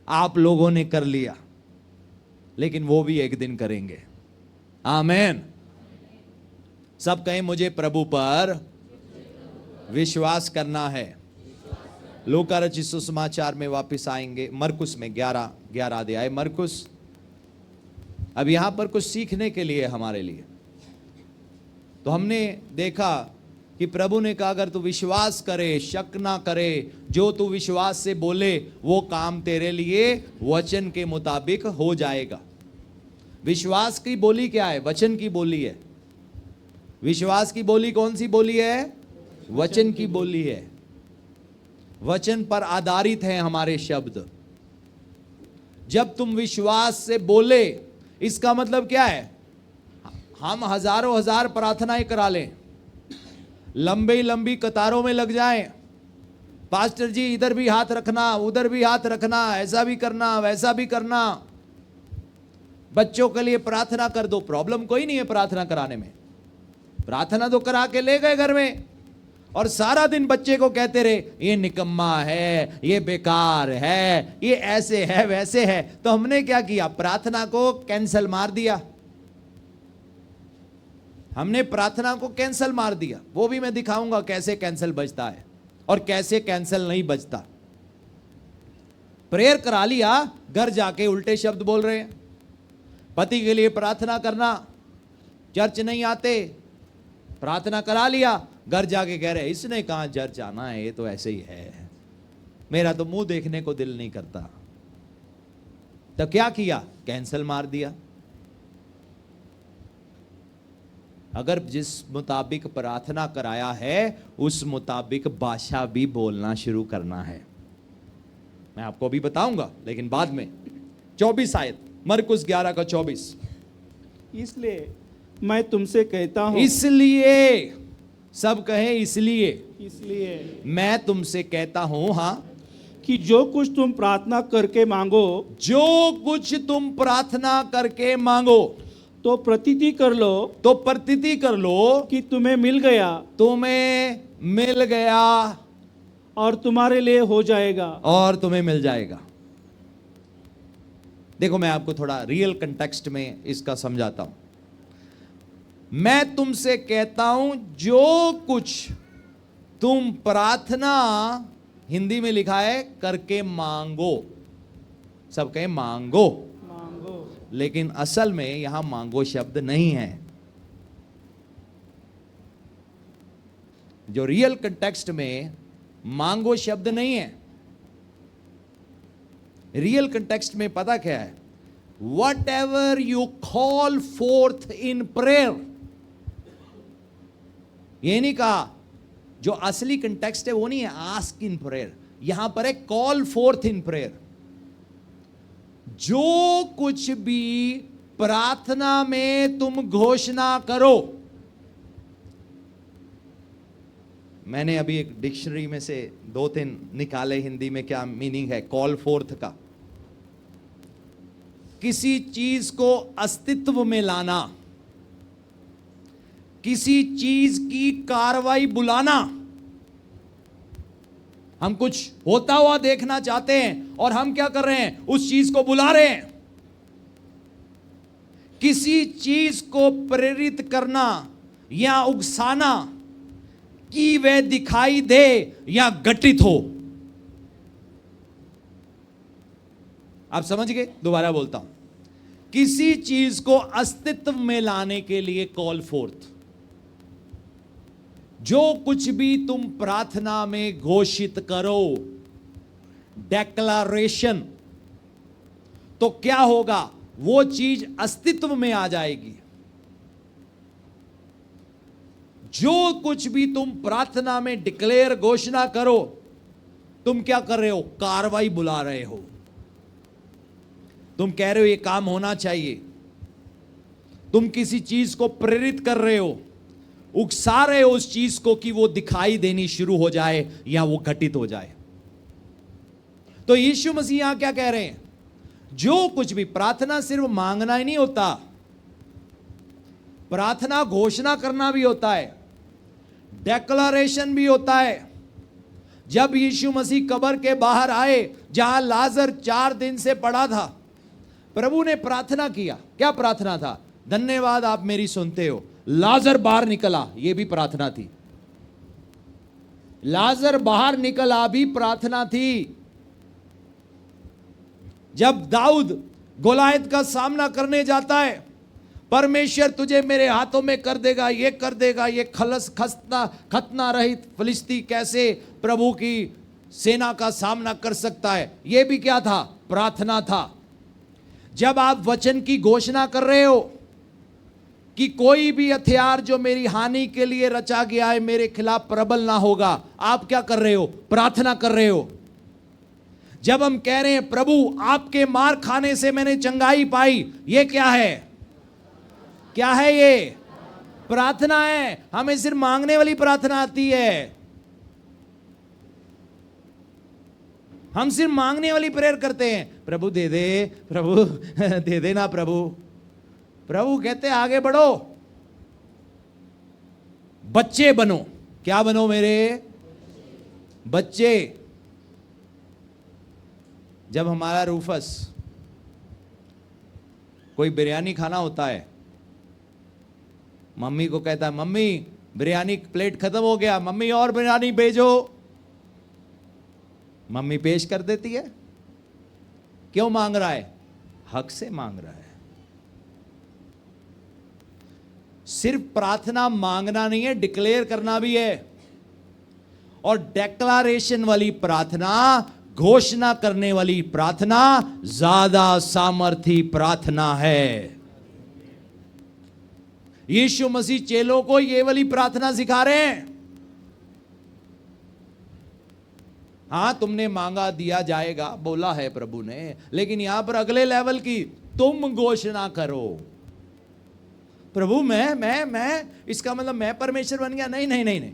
आप लोगों ने कर लिया, लेकिन वो भी एक दिन करेंगे। आमेन। सब कहें मुझे प्रभु पर विश्वास करना है। लूका रचित सुसमाचार में वापस आएंगे, मरकुस में 11 अध्याय मरकुस। अब यहां पर कुछ सीखने के लिए हमारे लिए। तो हमने देखा कि प्रभु ने कहा अगर तू विश्वास करे, शक ना करे, जो तू विश्वास से बोले वो काम तेरे लिए वचन के मुताबिक हो जाएगा। विश्वास की बोली क्या है? वचन की बोली है। विश्वास की बोली कौन सी बोली है? वचन की बोली है। वचन पर आधारित है हमारे शब्द। जब तुम विश्वास से बोले, इसका मतलब क्या है? हम हजारों हजार प्रार्थनाएं करा लें, लंबी लंबी कतारों में लग जाएं, पास्टर जी इधर भी हाथ रखना, उधर भी हाथ रखना, ऐसा भी करना, वैसा भी करना, बच्चों के लिए प्रार्थना कर दो। प्रॉब्लम कोई नहीं है प्रार्थना कराने में, प्रार्थना तो करा के ले गए घर में, और सारा दिन बच्चे को कहते रहे ये निकम्मा है, ये बेकार है, ये ऐसे है वैसे है। तो हमने क्या किया? प्रार्थना को कैंसल मार दिया। हमने प्रार्थना को कैंसल मार दिया। वो भी मैं दिखाऊंगा कैसे कैंसल बजता है और कैसे कैंसल नहीं बजता। प्रेयर करा लिया, घर जाके उल्टे शब्द बोल रहे हैं। पति के लिए प्रार्थना करना, चर्च नहीं आते, प्रार्थना करा लिया, घर जाके कह रहे इसने कहा चर्च आना है, ये तो ऐसे ही है, मेरा तो मुंह देखने को दिल नहीं करता। तो क्या किया? कैंसल मार दिया। अगर जिस मुताबिक प्रार्थना कराया है उस मुताबिक भाषा भी बोलना शुरू करना है। मैं आपको अभी बताऊंगा, लेकिन बाद में। 24 आयत, मरकुस 11 का 24। इसलिए मैं तुमसे कहता हूं, इसलिए, सब कहे इसलिए मैं तुमसे कहता हूं, हाँ, कि जो कुछ तुम प्रार्थना करके मांगो, जो कुछ तुम प्रार्थना करके मांगो, तो प्रतीति कर लो, तो प्रतीति कर लो कि तुम्हें मिल गया, तुम्हें मिल गया, और तुम्हारे लिए हो जाएगा। और तुम्हें मिल जाएगा। देखो मैं आपको थोड़ा रियल कंटेक्स्ट में इसका समझाता हूं। मैं तुमसे कहता हूं जो कुछ तुम प्रार्थना, हिंदी में लिखा है करके मांगो, सब कहें मांगो, मांगो। लेकिन असल में यहां मांगो शब्द नहीं है। जो रियल कंटेक्स्ट में मांगो शब्द नहीं है। रियल कंटेक्स्ट में पता क्या है? What ever you call fourth in prayer. ये नहीं कहा, जो असली कंटेक्स्ट है वो नहीं है आस्क इन प्रेयर, यहां पर है कॉल फोर्थ इन प्रेयर। जो कुछ भी प्रार्थना में तुम घोषणा करो। मैंने अभी एक डिक्शनरी में से 2-3 निकाले हिंदी में क्या मीनिंग है कॉल फोर्थ का। किसी चीज को अस्तित्व में लाना, किसी चीज की कार्रवाई बुलाना। हम कुछ होता हुआ देखना चाहते हैं और हम क्या कर रहे हैं? उस चीज को बुला रहे हैं। किसी चीज को प्रेरित करना या उकसाना कि वह दिखाई दे या घटित हो। आप समझ गए? दोबारा बोलता हूं, किसी चीज को अस्तित्व में लाने के लिए कॉल फोर्थ। जो कुछ भी तुम प्रार्थना में घोषित करो, डेक्लरेशन, तो क्या होगा? वो चीज अस्तित्व में आ जाएगी। जो कुछ भी तुम प्रार्थना में डिक्लेयर घोषणा करो, तुम क्या कर रहे हो? कार्रवाई बुला रहे हो। तुम कह रहे हो ये काम होना चाहिए। तुम किसी चीज को प्रेरित कर रहे हो, उकसा रहे हो उस चीज को कि वो दिखाई देनी शुरू हो जाए या वो घटित हो जाए। तो यीशु मसीह यहां क्या कह रहे हैं? जो कुछ भी, प्रार्थना सिर्फ मांगना ही नहीं होता, प्रार्थना घोषणा करना भी होता है, डेक्लरेशन भी होता है। जब यीशु मसीह कब्र के बाहर आए जहां लाजर 4 दिन से पड़ा था, प्रभु ने प्रार्थना किया। क्या प्रार्थना था? धन्यवाद आप मेरी सुनते हो, लाजर बाहर निकला। यह भी प्रार्थना थी। लाजर बाहर निकला भी प्रार्थना थी। जब दाऊद गोलायत का सामना करने जाता है, परमेश्वर तुझे मेरे हाथों में कर देगा, ये कर देगा, ये खतना रहित फिलिस्ती कैसे प्रभु की सेना का सामना कर सकता है? यह भी क्या था? प्रार्थना था। जब आप वचन की घोषणा कर रहे हो कि कोई भी हथियार जो मेरी हानि के लिए रचा गया है मेरे खिलाफ प्रबल ना होगा, आप क्या कर रहे हो? प्रार्थना कर रहे हो। जब हम कह रहे हैं प्रभु आपके मार खाने से मैंने चंगाई पाई, ये क्या है? क्या है ये? प्रार्थना है। हमें सिर्फ मांगने वाली प्रार्थना आती है। हम सिर्फ मांगने वाली प्रेयर करते हैं, प्रभु दे दे, प्रभु दे देना प्रभु। प्रभु कहते हैं आगे बढ़ो, बच्चे बनो। क्या बनो? मेरे बच्चे। जब हमारा रूफस कोई बिरयानी खाना होता है, मम्मी को कहता है मम्मी बिरयानी प्लेट खत्म हो गया, मम्मी और बिरयानी भेजो। मम्मी पेश कर देती है। क्यों मांग रहा है? हक से मांग रहा है। सिर्फ प्रार्थना मांगना नहीं है, डिक्लेयर करना भी है। और डेक्लरेशन वाली प्रार्थना, घोषणा करने वाली प्रार्थना ज्यादा सामर्थी प्रार्थना है। यीशु मसीह चेलों को ये वाली प्रार्थना सिखा रहे हैं। हां, तुमने मांगा दिया जाएगा, बोला है प्रभु ने, लेकिन यहां पर अगले लेवल की तुम घोषणा करो। प्रभु मैं इसका मतलब मैं परमेश्वर बन गया? नहीं नहीं नहीं नहीं,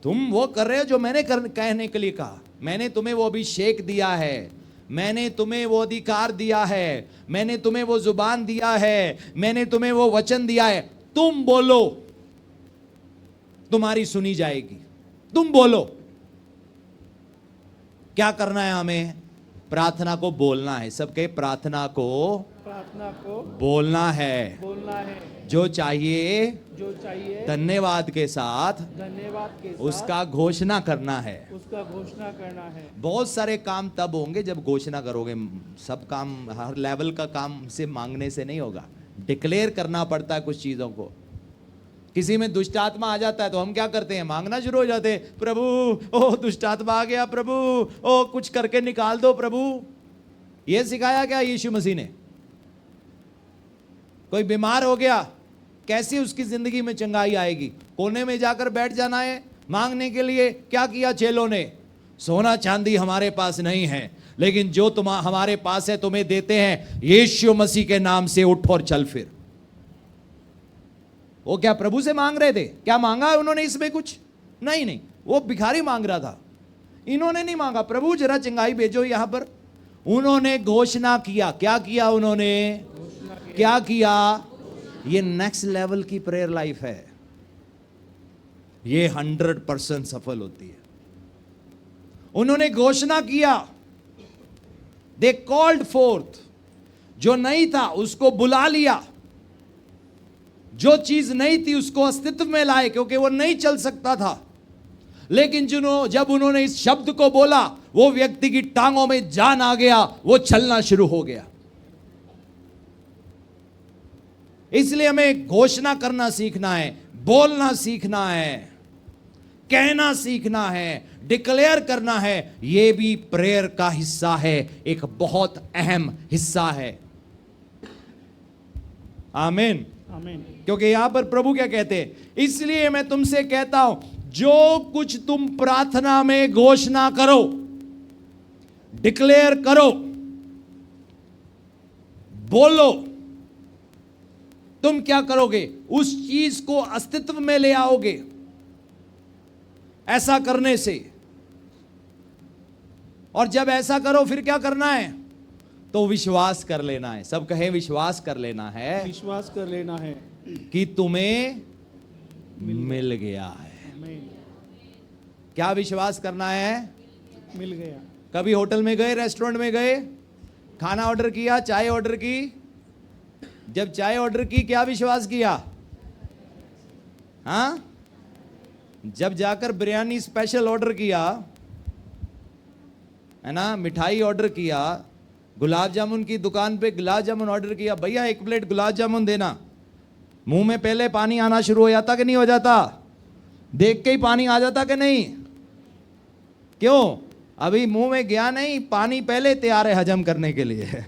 तुम वो कर रहे हो जो मैंने कहने के लिए कहा। मैंने तुम्हें वो अभिषेक दिया है, मैंने तुम्हें वो अधिकार दिया है, मैंने तुम्हें वो जुबान दिया है, मैंने तुम्हें वो वचन दिया है। तुम बोलो, तुम्हारी सुनी जाएगी। तुम बोलो। क्या करना है हमें? प्रार्थना को बोलना है। सबके प्रार्थना को प्रार्थना को बोलना है, बोलना है, जो चाहिए जो चाहिए धन्यवाद के साथ धन्यवाद के साथ उसका घोषणा करना है। उसका घोषणा करना है। बहुत सारे काम तब होंगे जब घोषणा करोगे। सब काम, हर लेवल का काम से मांगने से नहीं होगा, डिक्लेयर करना पड़ता है कुछ चीजों को। किसी में दुष्ट आत्मा आ जाता है तो हम क्या करते हैं, मांगना शुरू हो जाते हैं, प्रभु ओ दुष्ट आत्मा आ गया, प्रभु ओ कुछ करके निकाल दो प्रभु। ये सिखाया क्या यीशु मसीह ने? कोई बीमार हो गया, कैसे उसकी जिंदगी में चंगाई आएगी? कोने में जाकर बैठ जाना है मांगने के लिए? क्या किया चेलों ने? सोना चांदी हमारे पास नहीं है, लेकिन जो हमारे पास है तुम्हें देते हैं, यीशु मसीह के नाम से उठ और चल फिर। वो क्या प्रभु से मांग रहे थे? क्या मांगा है उन्होंने इसमें कुछ? नहीं नहीं, वो भिखारी मांग रहा था, इन्होंने नहीं मांगा प्रभु जरा चंगाई भेजो यहां पर। उन्होंने घोषणा किया। क्या किया उन्होंने? क्या किया? ये नेक्स्ट लेवल की प्रेयर लाइफ है, ये 100% सफल होती है। उन्होंने घोषणा किया, दे कॉल्ड फोर्थ। जो नहीं था उसको बुला लिया, जो चीज नहीं थी उसको अस्तित्व में लाए, क्योंकि वो नहीं चल सकता था। लेकिन जब उन्होंने इस शब्द को बोला, वो व्यक्ति की टांगों में जान आ गया, वो चलना शुरू हो गया। इसलिए हमें घोषणा करना सीखना है, बोलना सीखना है, कहना सीखना है, डिक्लेयर करना है। यह भी प्रेयर का हिस्सा है, एक बहुत अहम हिस्सा है। आमीन आमीन। क्योंकि यहां पर प्रभु क्या कहते हैं? इसलिए मैं तुमसे कहता हूं, जो कुछ तुम प्रार्थना में घोषणा करो, डिक्लेयर करो, बोलो, तुम क्या करोगे? उस चीज को अस्तित्व में ले आओगे ऐसा करने से। और जब ऐसा करो फिर क्या करना है? तो विश्वास कर लेना है। सब कहे विश्वास कर लेना है, विश्वास कर लेना है कि तुम्हें मिल गया है। आमीन। क्या विश्वास करना है? मिल गया। कभी होटल में गए, रेस्टोरेंट में गए, खाना ऑर्डर किया, चाय ऑर्डर की, जब चाय ऑर्डर की क्या विश्वास किया? हाँ, जब जाकर बिरयानी स्पेशल ऑर्डर किया है ना, मिठाई ऑर्डर किया, गुलाब जामुन की दुकान पे गुलाब जामुन ऑर्डर किया, भैया 1 प्लेट गुलाब जामुन देना, मुंह में पहले पानी आना शुरू हो जाता कि नहीं हो जाता? देख के ही पानी आ जाता कि नहीं? क्यों? अभी मुंह में गया नहीं, पानी पहले तैयार है हजम करने के लिए।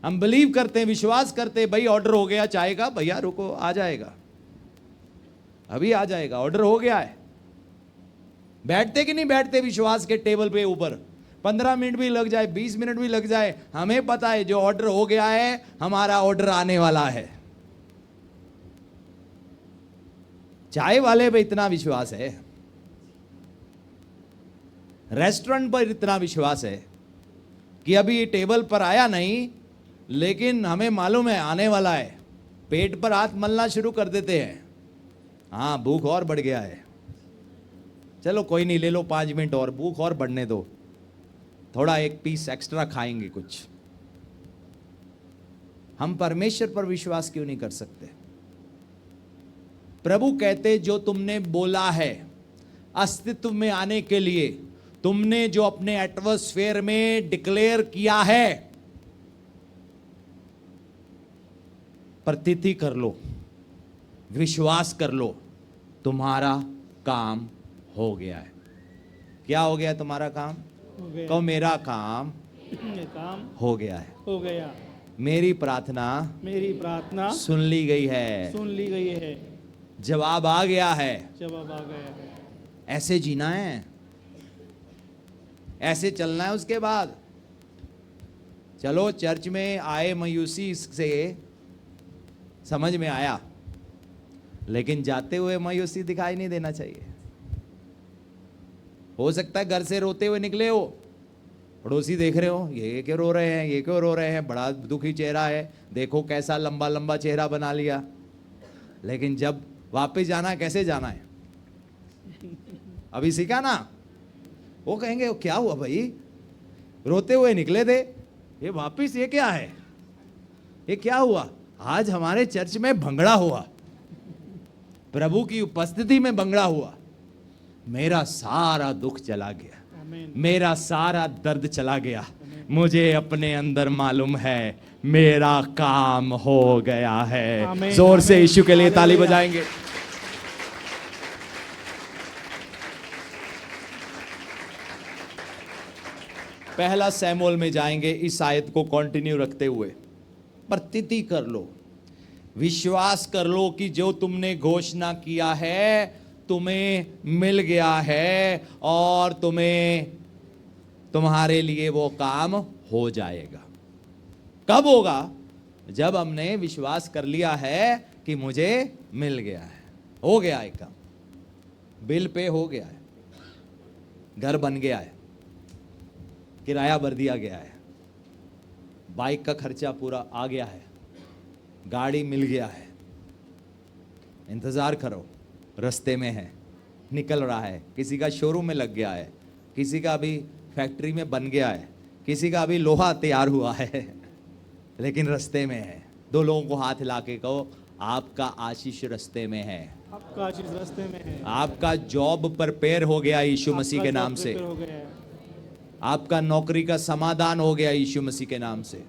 हम बिलीव करते हैं, विश्वास करते हैं, भाई ऑर्डर हो गया चाय का, भैया रुको आ जाएगा, अभी आ जाएगा, ऑर्डर हो गया है। बैठते कि नहीं बैठते विश्वास के टेबल पे ऊपर? 15 मिनट भी लग जाए, 20 मिनट भी लग जाए, हमें पता है जो ऑर्डर हो गया है, हमारा ऑर्डर आने वाला है। चाय वाले पे इतना विश्वास है, रेस्टोरेंट पर इतना विश्वास है कि अभी ये टेबल पर आया नहीं, लेकिन हमें मालूम है आने वाला है। पेट पर हाथ मलना शुरू कर देते हैं, हाँ भूख और बढ़ गया है, चलो कोई नहीं ले लो 5 मिनट और, भूख और बढ़ने दो, थोड़ा 1 पीस एक्स्ट्रा खाएंगे कुछ। हम परमेश्वर पर विश्वास क्यों नहीं कर सकते? प्रभु कहते जो तुमने बोला है अस्तित्व में आने के लिए, तुमने जो अपने एटमॉस्फेयर में डिक्लेयर किया है, प्रतीति कर लो, विश्वास कर लो, तुम्हारा काम हो गया है। क्या हो गया तुम्हारा काम? हो गया। तो मेरा काम ये काम हो गया है, हो गया। मेरी प्रार्थना मेरी प्रार्थना सुन ली गई है, सुन ली गई है, जवाब आ गया है। जवाब आ गया है। ऐसे जीना है, ऐसे चलना है। उसके बाद चलो चर्च में आए, मायूसी से समझ में आया, लेकिन जाते हुए मायूसी दिखाई नहीं देना चाहिए। हो सकता है घर से रोते हुए निकले हो, पड़ोसी देख रहे हो, ये क्यों रो रहे हैं, ये क्यों रो रहे हैं, बड़ा दुखी चेहरा है, देखो कैसा लंबा लंबा चेहरा बना लिया। लेकिन जब वापस जाना है, कैसे जाना है? अभी सीखा ना? वो कहेंगे क्या हुआ भाई, रोते हुए निकले थे, ये वापिस ये क्या है, ये क्या हुआ? आज हमारे चर्च में भंगड़ा हुआ, प्रभु की उपस्थिति में भंगड़ा हुआ। मेरा सारा दुख चला गया, आमीन। मेरा सारा दर्द चला गया। मुझे अपने अंदर मालूम है मेरा काम हो गया है। आमीन, जोर से आमीन। यीशु के लिए ताली हालेलुया। बजाएंगे। पहला सैमुएल में जाएंगे इस आयत को कंटिन्यू रखते हुए। प्रतीति कर लो, विश्वास कर लो कि जो तुमने घोषणा किया है तुम्हें मिल गया है और तुम्हारे लिए वो काम हो जाएगा। कब होगा? जब हमने विश्वास कर लिया है कि मुझे मिल गया है, हो गया है काम, बिल पे हो गया है, घर बन गया है, किराया भर दिया गया है, बाइक का खर्चा पूरा आ गया है, गाड़ी मिल गया है। इंतजार करो, रास्ते में है, निकल रहा है। किसी का शोरूम में लग गया है, किसी का अभी फैक्ट्री में बन गया है, किसी का अभी लोहा तैयार हुआ है, लेकिन रास्ते में है। दो लोगों को हाथ हिला के कहो, आपका आशीष रास्ते में है, आपका आशीष रास्ते में है। आपका जॉब प्रिपेयर हो गया यीशु मसीह के आपका नाम जॉब से, प्रिपेयर हो गया है। आपका नौकरी का समाधान हो गया यीशु मसीह के नाम से।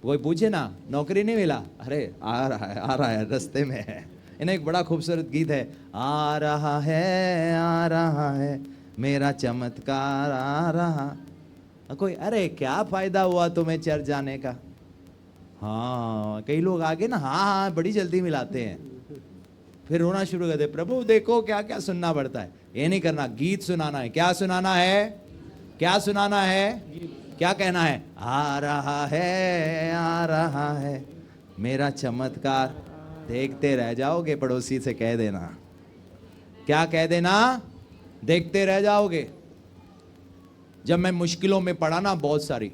कोई पूछे ना नौकरी नहीं मिला, अरे आ रहा है रास्ते में है। इन्हें एक बड़ा खूबसूरत गीत है, आ रहा है मेरा चमत्कार आ रहा। कोई अरे क्या फायदा हुआ तुम्हें चर्च जाने का? हाँ, कई लोग आगे ना हाँ बड़ी जल्दी मिलाते हैं, फिर रोना शुरू कर दे, प्रभु देखो क्या क्या सुनना पड़ता है। ये नहीं करना, गीत सुनाना है। क्या सुनाना है? क्या सुनाना है? क्या कहना है? आ रहा है मेरा चमत्कार। देखते रह जाओगे, पड़ोसी से कह देना। क्या कह देना? देखते रह जाओगे। जब मैं मुश्किलों में पड़ा ना, बहुत सारी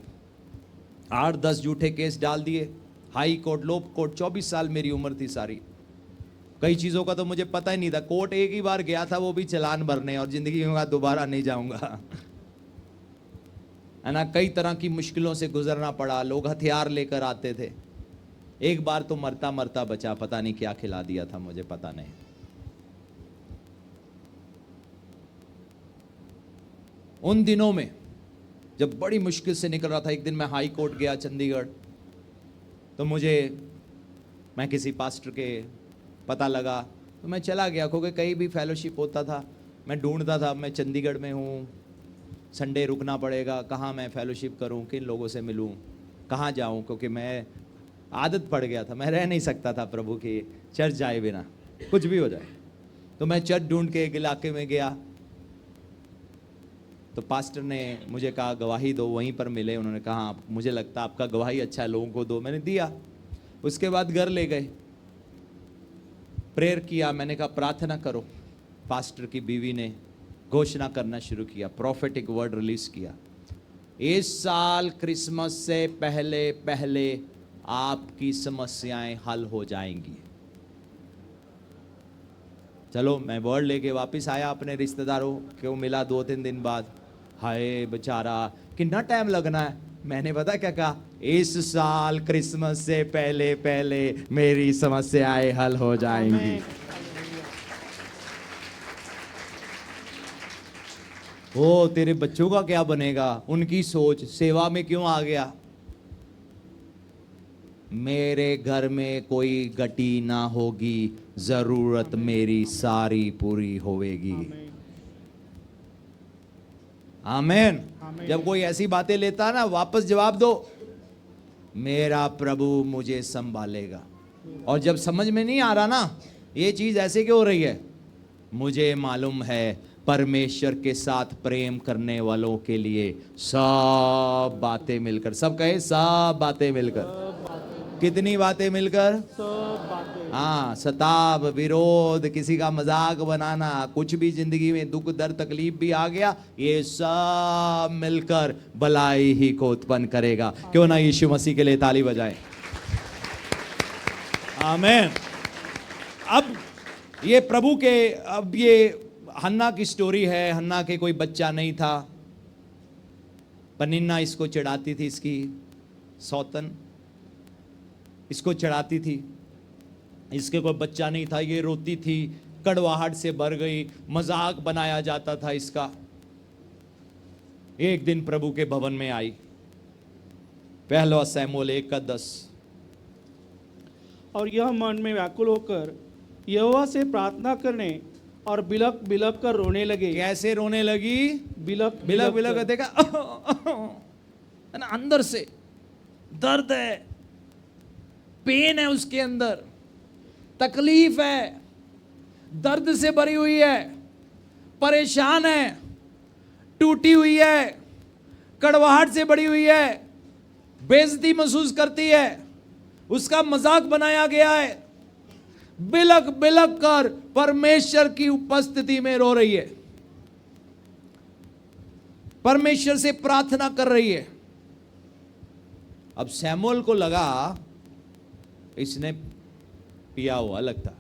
8-10 झूठे केस डाल दिए, हाई कोर्ट, लो कोर्ट, 24 साल मेरी उम्र थी सारी। कई चीजों का तो मुझे पता ही नहीं था। कोर्ट एक ही बार गया था, वो भी चालान भरने, और जिंदगी में दोबारा नहीं जाऊंगा, है ना। कई तरह की मुश्किलों से गुजरना पड़ा। लोग हथियार लेकर आते थे। एक बार तो मरता मरता बचा, पता नहीं क्या खिला दिया था मुझे, पता नहीं। उन दिनों में जब बड़ी मुश्किल से निकल रहा था, एक दिन मैं हाई कोर्ट गया चंडीगढ़, तो मैं किसी पास्टर के पता लगा, तो मैं चला गया, क्योंकि कहीं भी फेलोशिप होता था मैं ढूंढता था। मैं चंडीगढ़ में हूँ, संडे रुकना पड़ेगा, कहाँ मैं फेलोशिप करूँ, किन लोगों से मिलूँ, कहाँ जाऊँ, क्योंकि मैं आदत पड़ गया था, मैं रह नहीं सकता था प्रभु के चर्च जाए बिना, कुछ भी हो जाए। तो मैं चर्च ढूंढ के एक इलाके में गया, तो पास्टर ने मुझे कहा गवाही दो, वहीं पर मिले। उन्होंने कहा मुझे लगता है आपका गवाही अच्छा है, लोगों को दो। मैंने दिया। उसके बाद घर ले गए, प्रेयर किया। मैंने कहा प्रार्थना करो। पास्टर की बीवी ने घोषणा करना शुरू किया, प्रॉफेटिक वर्ड रिलीज किया, इस साल क्रिसमस से पहले पहले आपकी समस्याएं हल हो जाएंगी। चलो, मैं वर्ड लेके वापस आया, अपने रिश्तेदारों को मिला 2-3 दिन बाद। हाय बेचारा, कितना टाइम लगना है? मैंने पता क्या कहा, इस साल क्रिसमस से पहले पहले मेरी समस्याएं हल हो जाएंगी। ओ तेरे बच्चों का क्या बनेगा? उनकी सोच सेवा में क्यों आ गया? मेरे घर में कोई गटी ना होगी, जरूरत मेरी सारी पूरी होवेगी। आमेन। जब कोई ऐसी बातें लेता ना, वापस जवाब दो, मेरा प्रभु मुझे संभालेगा। और जब समझ में नहीं आ रहा ना ये चीज ऐसे क्यों हो रही है, मुझे मालूम है परमेश्वर के साथ प्रेम करने वालों के लिए सब बातें मिलकर, सब कहे सब बातें मिलकर, कितनी बातें मिलकर? सब बातें। हाँ, सताव, विरोध, किसी का मजाक बनाना, कुछ भी जिंदगी में दुख दर्द तकलीफ भी आ गया, ये सब मिलकर भलाई ही को उत्पन्न करेगा। क्यों ना यीशु मसीह के लिए ताली बजाएं। आमीन। अब ये प्रभु के, अब ये हन्ना की स्टोरी है। हन्ना के कोई बच्चा नहीं था, पनिन्ना इसको चढ़ाती थी, इसकी सौतन इसको चढ़ाती थी। इसके कोई बच्चा नहीं था, ये रोती थी, कड़वाहट से भर गई, मजाक बनाया जाता था इसका। एक दिन प्रभु के भवन में आई। पहला शमूएल 1:10। और यह मन में व्याकुल होकर यहोवा से प्रार्थना करने और बिलक बिलक कर रोने लगे। कैसे रोने लगी? बिलक बिलक बिलक देखा है ना, अंदर से दर्द है, पेन है, उसके अंदर तकलीफ है, दर्द से भरी हुई है, परेशान है, टूटी हुई है, कड़वाहट से भरी हुई है, बेइज्जती महसूस करती है, उसका मजाक बनाया गया है, बिलक बिलक कर परमेश्वर की उपस्थिति में रो रही है, परमेश्वर से प्रार्थना कर रही है। अब शमूएल को लगा इसने पिया हुआ लगता,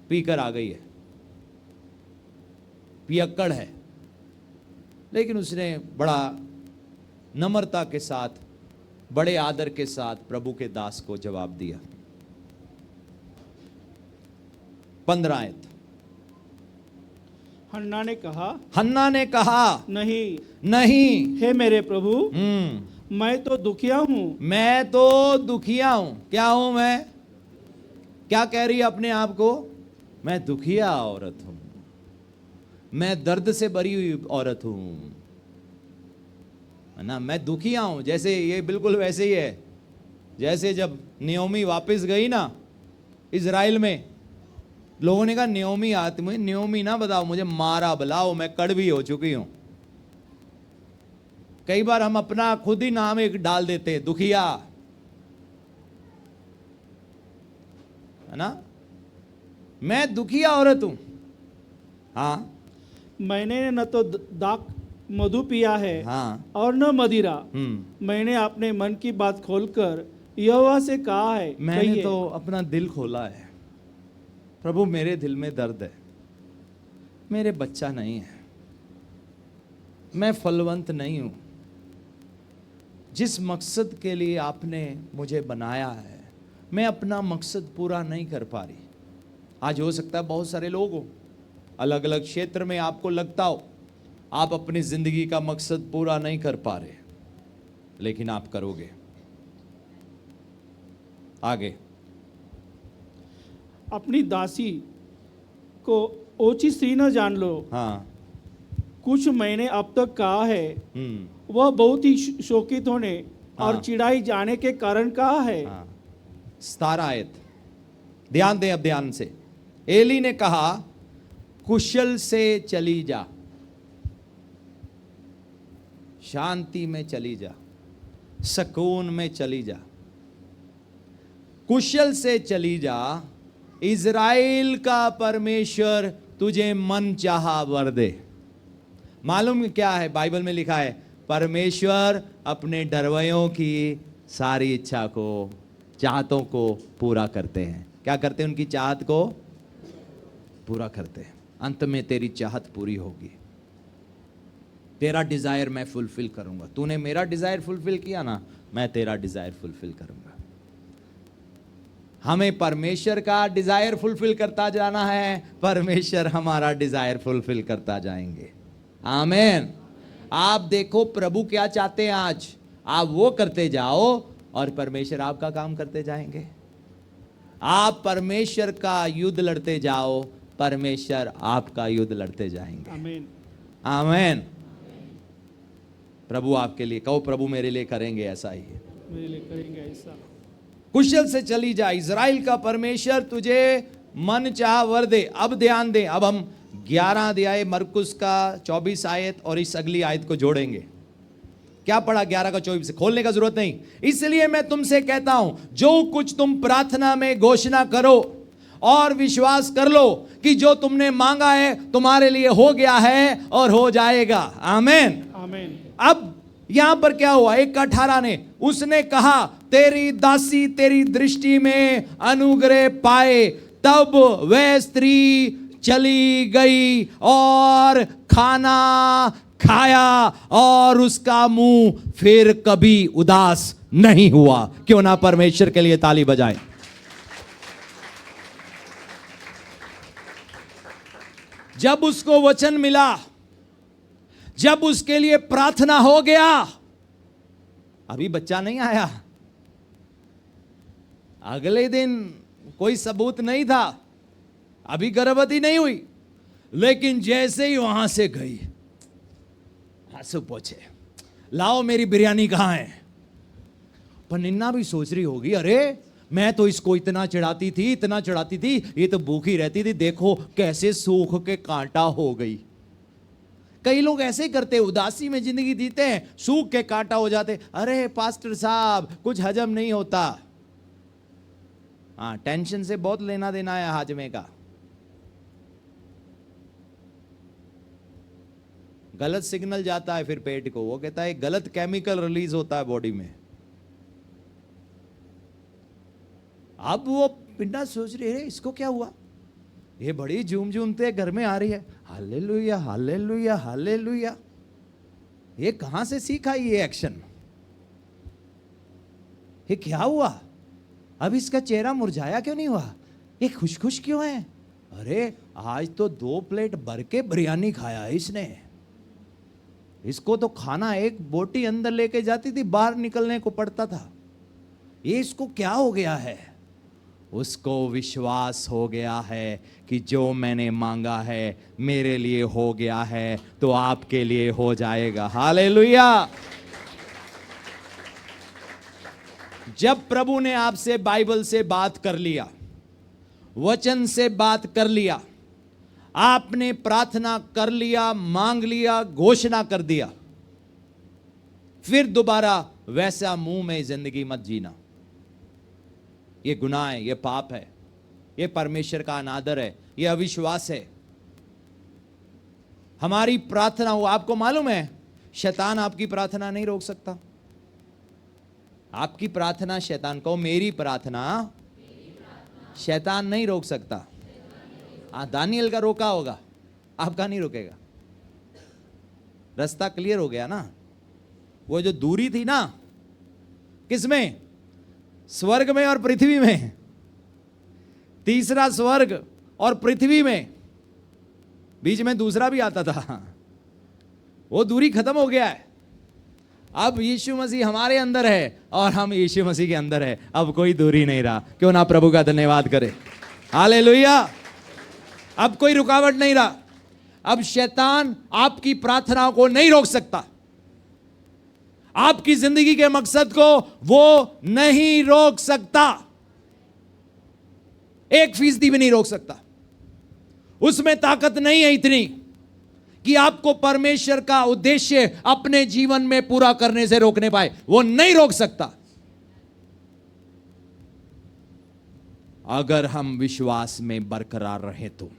पीकर आ गई है, पियक्कड़ है। लेकिन उसने बड़ा नम्रता के साथ, बड़े आदर के साथ प्रभु के दास को जवाब दिया। 15 आयत। हन्ना ने कहा नहीं नहीं, हे मेरे प्रभु, मैं तो दुखिया हूं। मैं तो दुखिया हूं। क्या हूं मैं? क्या कह रही है अपने आप को? मैं दुखिया औरत हूं, मैं दर्द से भरी हुई औरत हूं, है ना, मैं दुखिया हूं। जैसे ये बिल्कुल वैसे ही है जैसे जब नियोमी वापस गई ना इजराइल में, लोगों ने कहा नियोमी आती, मुझे नियोमी ना बताओ, मुझे मारा बुलाओ, मैं कड़वी हो चुकी हूं। कई बार हम अपना खुद ही नाम एक डाल देते, दुखिया, है ना, मैं दुखिया औरत हूं। हाँ, मैंने न तो दाक मधु पिया है हाँ, और न मदिरा। मैंने अपने मन की बात खोलकर यहोवा से कहा है। मैंने कहिए। तो अपना दिल खोला है। प्रभु, मेरे दिल में दर्द है, मेरे बच्चा नहीं है, मैं फलवंत नहीं हूं। जिस मकसद के लिए आपने मुझे बनाया है, मैं अपना मकसद पूरा नहीं कर पा रही। आज हो सकता है बहुत सारे लोग हो, अलग अलग क्षेत्र में आपको लगता हो आप अपनी जिंदगी का मकसद पूरा नहीं कर पा रहे, लेकिन आप करोगे। आगे, अपनी दासी को ओछी स्त्री न जान लो। हाँ, कुछ मैंने अब तक कहा है, वह बहुत ही शोकित होने और हाँ। चिढ़ाई जाने के कारण कहा है। हाँ। 17 आयत, ध्यान दें अब ध्यान से। एली ने कहा, कुशल से चली जा, शांति में चली जा, सुकून में चली जा, कुशल से चली जा, इज़राइल का परमेश्वर तुझे मन चाहा वर दे। मालूम क्या है? बाइबल में लिखा है, परमेश्वर अपने डरवयों की सारी इच्छा को, चाहतों को पूरा करते हैं। क्या करते हैं? उनकी चाहत को पूरा करते हैं। अंत में तेरी चाहत पूरी होगी, तेरा डिजायर मैं फुलफिल करूंगा। तूने मेरा डिजायर फुलफिल किया ना, मैं तेरा डिजायर फुलफिल करूंगा। हमें परमेश्वर का डिजायर फुलफिल करता जाना है, परमेश्वर हमारा डिजायर फुलफिल करता जाएंगे। आमीन। आप देखो प्रभु क्या चाहते हैं आज, आप वो करते जाओ और परमेश्वर आपका काम करते जाएंगे। आप परमेश्वर का युद्ध लड़ते जाओ, परमेश्वर आपका युद्ध लड़ते जाएंगे। आमीन। आमीन। प्रभु आपके लिए, कहो प्रभु मेरे लिए करेंगे ऐसा ही। मेरे लिए करेंगे ऐसा। कुशल से चली जा, इज़राइल का परमेश्वर तुझे मन चाह वर दे। अब ध्यान दें, अब हम 11 अध्याय मरकुस का 24 आयत और इस अगली आयत को जोड़ेंगे। क्या पढ़ा 11 का 24 से? खोलने का जरूरत नहीं। इसलिए मैं तुमसे कहता हूं, जो कुछ तुम प्रार्थना में घोषणा करो और विश्वास कर लो कि जो तुमने मांगा है तुम्हारे लिए हो गया है और हो जाएगा। आमीन। आमीन। अब यहां पर क्या हुआ? 1:18 ने, उसने कहा, तेरी दासी तेरी दृष्टि में अनुग्रह पाए। तब वह स्त्री चली गई और खाना खाया और उसका मुंह फिर कभी उदास नहीं हुआ। क्यों ना परमेश्वर के लिए ताली बजाएं। जब उसको वचन मिला, जब उसके लिए प्रार्थना हो गया, अभी बच्चा नहीं आया, अगले दिन कोई सबूत नहीं था, अभी गर्भवती नहीं हुई, लेकिन जैसे ही वहां से गई, आंसू पोंछे, लाओ मेरी बिरयानी कहां है। पर निन्ना भी सोच रही होगी, अरे मैं तो इसको इतना चढ़ाती थी, इतना चढ़ाती थी, ये तो भूखी रहती थी, देखो कैसे सूख के कांटा हो गई। कई लोग ऐसे ही करते, उदासी में जिंदगी जीते हैं, सूख के कांटा हो जाते। अरे पास्टर साहब कुछ हजम नहीं होता। हाँ, टेंशन से बहुत लेना देना है हाजमे का। गलत सिग्नल जाता है फिर पेट को, वो कहता है गलत केमिकल रिलीज होता है बॉडी में। अब वो पिंडा सोच रही है इसको क्या हुआ, ये बड़ी झूम झूमते घर में आ रही है, हालेलुया हालेलुया हालेलुया। ये कहां से सीखा ये एक्शन, ये क्या हुआ, अब इसका चेहरा मुरझाया क्यों नहीं हुआ, ये खुश खुश क्यों है। अरे आज तो 2 प्लेट भर के बिरयानी खाया है इसने। इसको तो खाना एक बोटी अंदर लेके जाती थी, बाहर निकलने को पड़ता था। ये इसको क्या हो गया है। उसको विश्वास हो गया है कि जो मैंने मांगा है मेरे लिए हो गया है, तो आपके लिए हो जाएगा। हालेलुया। जब प्रभु ने आपसे बाइबल से बात कर लिया, वचन से बात कर लिया, आपने प्रार्थना कर लिया, मांग लिया, घोषणा कर दिया, फिर दोबारा वैसा मुंह में जिंदगी मत जीना। ये गुनाह है, ये पाप है, ये परमेश्वर का अनादर है, ये अविश्वास है। हमारी प्रार्थना हो, आपको मालूम है शैतान आपकी प्रार्थना नहीं रोक सकता। आपकी प्रार्थना शैतान को, मेरी प्रार्थना शैतान नहीं रोक सकता। दानियल का रोका होगा, आपका नहीं रोकेगा। रास्ता क्लियर हो गया ना। वो जो दूरी थी ना, किसमें, स्वर्ग में और पृथ्वी में, तीसरा स्वर्ग और पृथ्वी में, बीच में दूसरा भी आता था, वो दूरी खत्म हो गया है। अब यीशु मसीह हमारे अंदर है और हम यीशु मसीह के अंदर है, अब कोई दूरी नहीं रहा। क्यों ना प्रभु का धन्यवाद करें। हालेलुया। अब कोई रुकावट नहीं रहा। अब शैतान आपकी प्रार्थनाओं को नहीं रोक सकता, आपकी जिंदगी के मकसद को वो नहीं रोक सकता, 1% भी नहीं रोक सकता। उसमें ताकत नहीं है इतनी कि आपको परमेश्वर का उद्देश्य अपने जीवन में पूरा करने से रोकने पाए। वो नहीं रोक सकता, अगर हम विश्वास में बरकरार रहे तो।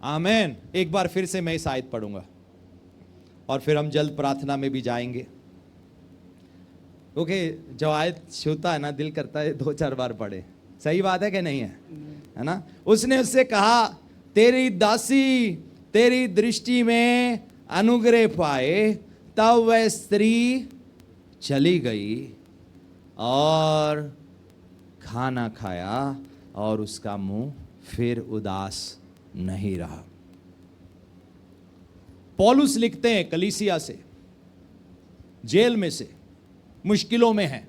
आमेन। एक बार फिर से मैं इस आयत पढ़ूंगा और फिर हम जल्द प्रार्थना में भी जाएंगे, क्योंकि जो आयत छूता है ना, दिल करता है 2-4 बार पढ़े। सही बात है कि नहीं है ना। उसने उससे कहा, तेरी दासी तेरी दृष्टि में अनुग्रह पाए। तब वह स्त्री चली गई और खाना खाया और उसका मुंह फिर उदास नहीं रहा। पौलुस लिखते हैं कलीसिया से, जेल में से, मुश्किलों में है।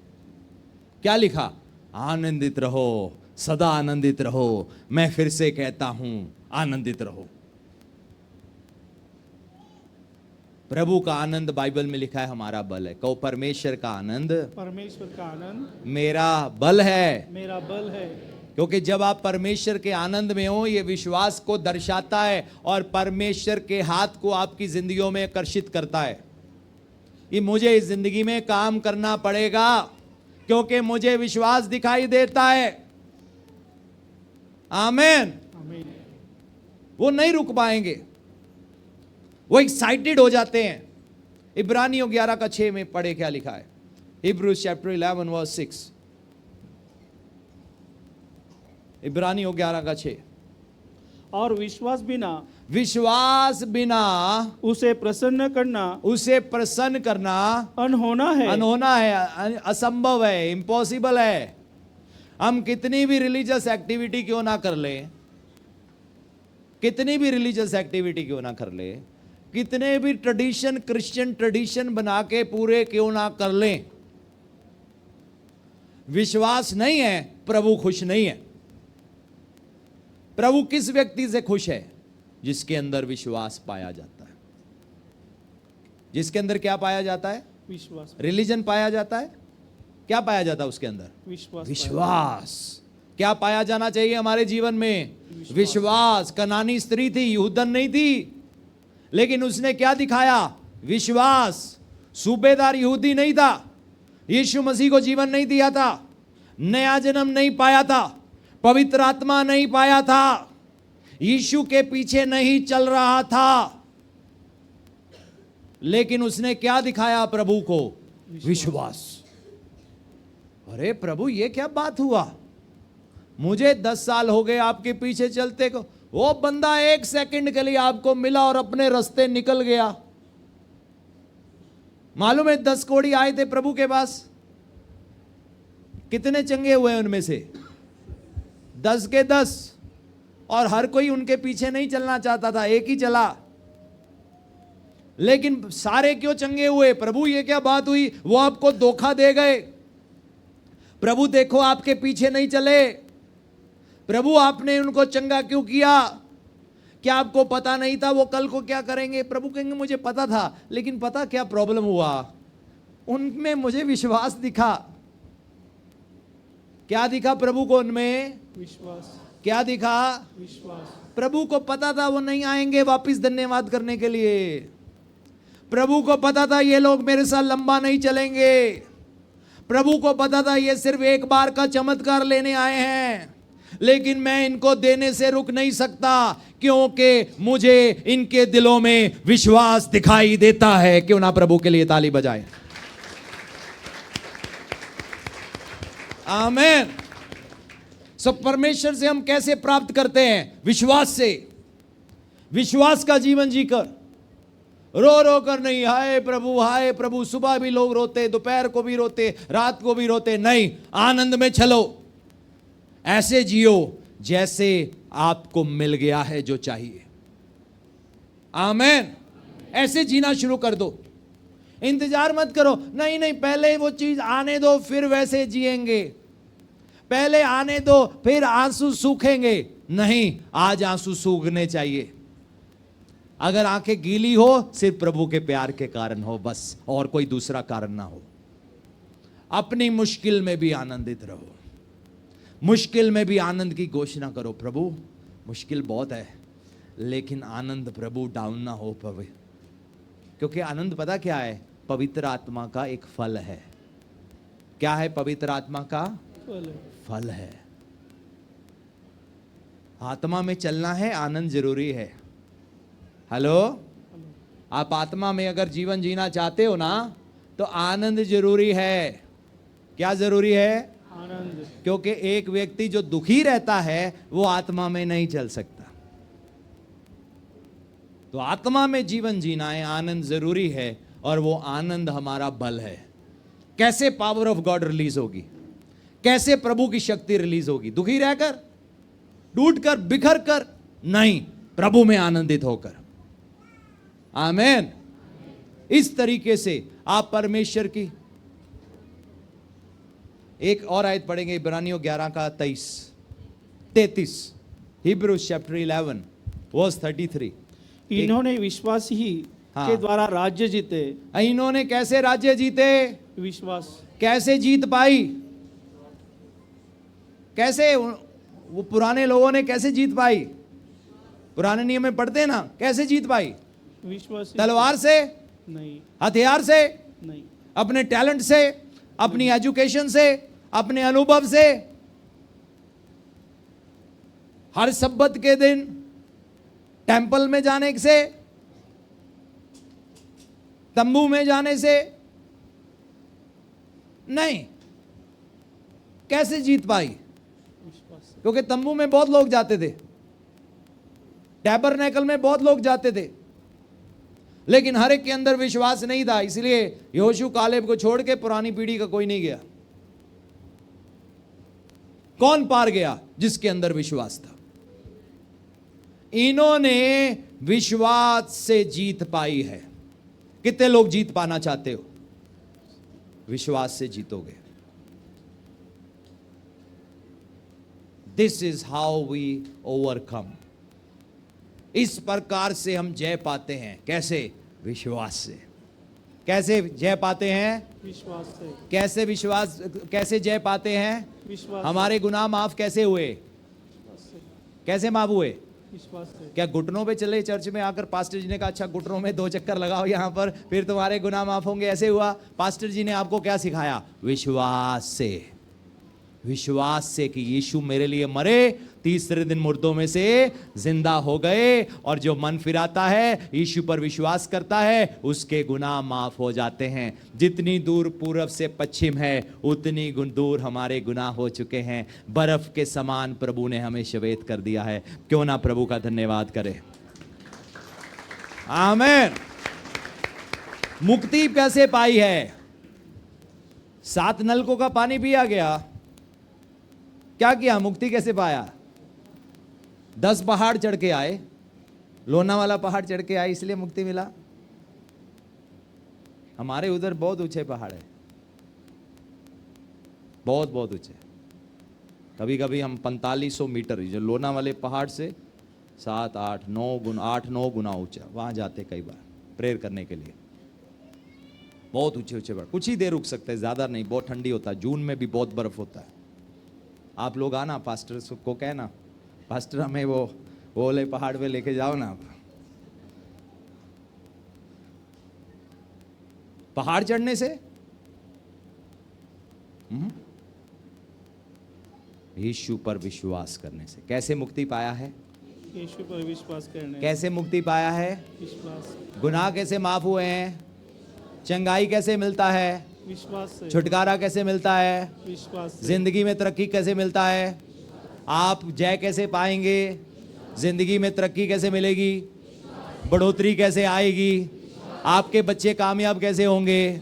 क्या लिखा? आनंदित रहो, सदा आनंदित रहो। मैं फिर से कहता हूं, आनंदित रहो। प्रभु का आनंद बाइबल में लिखा है हमारा बल है। कहो, परमेश्वर का आनंद, परमेश्वर का आनंद मेरा बल है। मेरा बल है। क्योंकि जब आप परमेश्वर के आनंद में हो, ये विश्वास को दर्शाता है और परमेश्वर के हाथ को आपकी जिंदगियों में आकर्षित करता है कि मुझे इस जिंदगी में काम करना पड़ेगा, क्योंकि मुझे विश्वास दिखाई देता है। आमीन। आमीन। वो नहीं रुक पाएंगे, वो एक्साइटेड हो जाते हैं। इब्रानियों 11:6 में पढ़े क्या लिखा है? Hebrews chapter 11 verse 6. इब्रानियों 11 का 6. और विश्वास बिना विश्वास बिना उसे प्रसन्न करना उसे प्रसन्न करना अनहोना है। अनहोना है, असंभव है, इम्पॉसिबल है. हम कितनी भी रिलीजियस एक्टिविटी क्यों ना कर ले, कितनी भी रिलीजियस एक्टिविटी क्यों ना कर ले, कितने भी ट्रेडिशन, क्रिश्चियन ट्रेडिशन बना के पूरे क्यों ना कर लें, विश्वास नहीं है, प्रभु खुश नहीं है. प्रभु किस व्यक्ति से खुश है? जिसके अंदर विश्वास पाया जाता है. जिसके अंदर क्या पाया जाता है? विश्वास रिलीजन पाया जाता है. क्या पाया जाता है उसके अंदर? विश्वास विश्वास. क्या पाया जाना चाहिए हमारे जीवन में? विश्वास. कनानी स्त्री थी, यहूदन नहीं थी, लेकिन उसने क्या दिखाया? विश्वास. सूबेदार यहूदी नहीं था, यीशु मसीह को जीवन नहीं दिया था, नया जन्म नहीं पाया था, पवित्र आत्मा नहीं पाया था, यीशु के पीछे नहीं चल रहा था, लेकिन उसने क्या दिखाया प्रभु को? विश्वास. अरे प्रभु, ये क्या बात हुआ? मुझे 10 साल हो गए आपके पीछे चलते को, वो बंदा 1 सेकंड के लिए आपको मिला और अपने रास्ते निकल गया. मालूम है 10 कोढ़ी आए थे प्रभु के पास, कितने चंगे हुए उनमें से? 10 के 10. और हर कोई उनके पीछे नहीं चलना चाहता था, एक ही चला. लेकिन सारे क्यों चंगे हुए? प्रभु ये क्या बात हुई? वो आपको धोखा दे गए. प्रभु देखो आपके पीछे नहीं चले. प्रभु आपने उनको चंगा क्यों किया? क्या आपको पता नहीं था वो कल को क्या करेंगे? प्रभु कहेंगे मुझे पता था, लेकिन पता क्या प्रॉब्लम हुआ? उनमें मुझे विश्वास दिखा. क्या दिखा प्रभु को उनमें? विश्वास. क्या दिखा? विश्वास. प्रभु को पता था वो नहीं आएंगे वापिस धन्यवाद करने के लिए. प्रभु को पता था ये लोग मेरे साथ लंबा नहीं चलेंगे. प्रभु को पता था ये सिर्फ एक बार का चमत्कार लेने आए हैं, लेकिन मैं इनको देने से रुक नहीं सकता, क्योंकि मुझे इनके दिलों में विश्वास दिखाई देता है. क्यों ना प्रभु के लिए ताली बजाएं. आमीन. सो परमेश्वर से हम कैसे प्राप्त करते हैं? विश्वास से. विश्वास का जीवन जीकर, रो रो कर नहीं, हाय प्रभु. सुबह भी लोग रोते, दोपहर को भी रोते, रात को भी रोते. नहीं, आनंद में चलो. ऐसे जियो जैसे आपको मिल गया है जो चाहिए. आमीन. ऐसे जीना शुरू कर दो. इंतजार मत करो, नहीं पहले वो चीज आने दो फिर वैसे जिएंगे, पहले आने दो फिर आंसू सूखेंगे. नहीं, आज आंसू सूखने चाहिए. अगर आंखें गीली हो, सिर्फ प्रभु के प्यार के कारण हो बस, और कोई दूसरा कारण ना हो. अपनी मुश्किल में भी आनंदित रहो. मुश्किल में भी आनंद की घोषणा करो. प्रभु मुश्किल बहुत है, लेकिन आनंद प्रभु डाउन ना हो प्रभु, क्योंकि आनंद पता क्या है? पवित्र आत्मा का एक फल है. क्या है? पवित्र आत्मा का फल है. आत्मा में चलना है, आनंद जरूरी है. हेलो, आप आत्मा में अगर जीवन जीना चाहते हो ना, तो आनंद जरूरी है. क्या जरूरी है? आनंद. क्योंकि एक व्यक्ति जो दुखी रहता है वो आत्मा में नहीं चल सकता. तो आत्मा में जीवन जीना है, आनंद जरूरी है, और वो आनंद हमारा बल है. कैसे पावर ऑफ गॉड रिलीज होगी? कैसे प्रभु की शक्ति रिलीज होगी? दुखी रहकर, टूट कर, बिखर कर? नहीं, प्रभु में आनंदित होकर. आमीन. इस तरीके से आप परमेश्वर की एक और आयत पढ़ेंगे, इब्रानियों 11 का 33. Hebrews chapter 11 verse 33. इन्होंने विश्वास ही हाँ. के द्वारा राज्य जीते. इन्होंने कैसे राज्य जीते? विश्वास. कैसे जीत पाई? कैसे? वो पुराने लोगों ने कैसे जीत पाई? पुराने नियम में पढ़ते हैं ना, कैसे जीत पाई? विश्वास. तलवार से नहीं. हथियार से नहीं. अपने टैलेंट से, अपनी एजुकेशन से, अपने अनुभव से, हर सब्बत के दिन टेंपल में जाने से, तंबू में जाने से, नहीं। कैसे जीत पाई? विश्वास से। क्योंकि तंबू में बहुत लोग जाते थे, टैबरनेकल में बहुत लोग जाते थे, लेकिन हर एक के अंदर विश्वास नहीं था। इसलिए यहोशू कालेब को छोड़ के पुरानी पीढ़ी का कोई नहीं गया। कौन पार गया? जिसके अंदर विश्वास था। इन्होंने विश्वास से जीत पाई है। कितने लोग जीत पाना चाहते हो? विश्वास से जीतोगे। This is how we overcome. इस प्रकार से हम जय पाते हैं। कैसे? विश्वास से। कैसे जय पाते हैं? विश्वास से। कैसे विश्वास, कैसे जय पाते हैं? विश्वास हमारे गुनाह माफ कैसे हुए? से। कैसे माफ हुए? विश्वास से। क्या घुटनों पे चले चर्च में आकर पास्टर जी ने कहा अच्छा घुटनों में 2 चक्कर लगाओ यहां पर, फिर तुम्हारे गुनाह माफ होंगे, ऐसे हुआ? पास्टर जी ने आपको क्या सिखाया? विश्वास से। विश्वास से कि यीशु मेरे लिए मरे, तीसरे दिन मुर्दों में से जिंदा हो गए, और जो मन फिराता है, यीशु पर विश्वास करता है, उसके गुनाह माफ हो जाते हैं। जितनी दूर पूरब से पश्चिम है, उतनी दूर हमारे गुनाह हो चुके हैं। बर्फ के समान प्रभु ने हमें श्वेत कर दिया है। क्यों ना प्रभु का धन्यवाद करें। आमीन। मुक्ति कैसे पाई है? 7 नलकों का पानी पिया गया, क्या किया? मुक्ति कैसे पाया? 10 पहाड़ चढ़ के आए, लोनावाला पहाड़ चढ़ के आए, इसलिए मुक्ति मिला। हमारे उधर बहुत ऊंचे पहाड़ है, बहुत बहुत ऊंचे। कभी कभी हम 4500 मीटर, जो लोनावाले पहाड़ से 7 8 9 गुना ऊंचा, वहां जाते कई बार प्रेयर करने के लिए। बहुत ऊंचे ऊंचे पहाड़, कुछ ही देर रुक सकते हैं, ज्यादा नहीं। बहुत ठंडी होता है, जून में भी बहुत बर्फ होता है। आप लोग आना, पास्टर को कहना पास्टर हमें वो वाले पहाड़ पे लेके जाओ ना। आप पहाड़ चढ़ने से यीशु पर विश्वास करने से। कैसे मुक्ति पाया है? यीशु पर विश्वास करने। कैसे मुक्ति पाया है? विश्वास। गुनाह कैसे माफ हुए हैं? चंगाई कैसे मिलता है? विश्वास से। छुटकारा कैसे मिलता है? विश्वास से। जिंदगी में तरक्की कैसे मिलता है? आप जय कैसे पाएंगे? जिंदगी में तरक्की कैसे मिलेगी? बढ़ोतरी कैसे आएगी? आपके बच्चे कामयाब कैसे होंगे?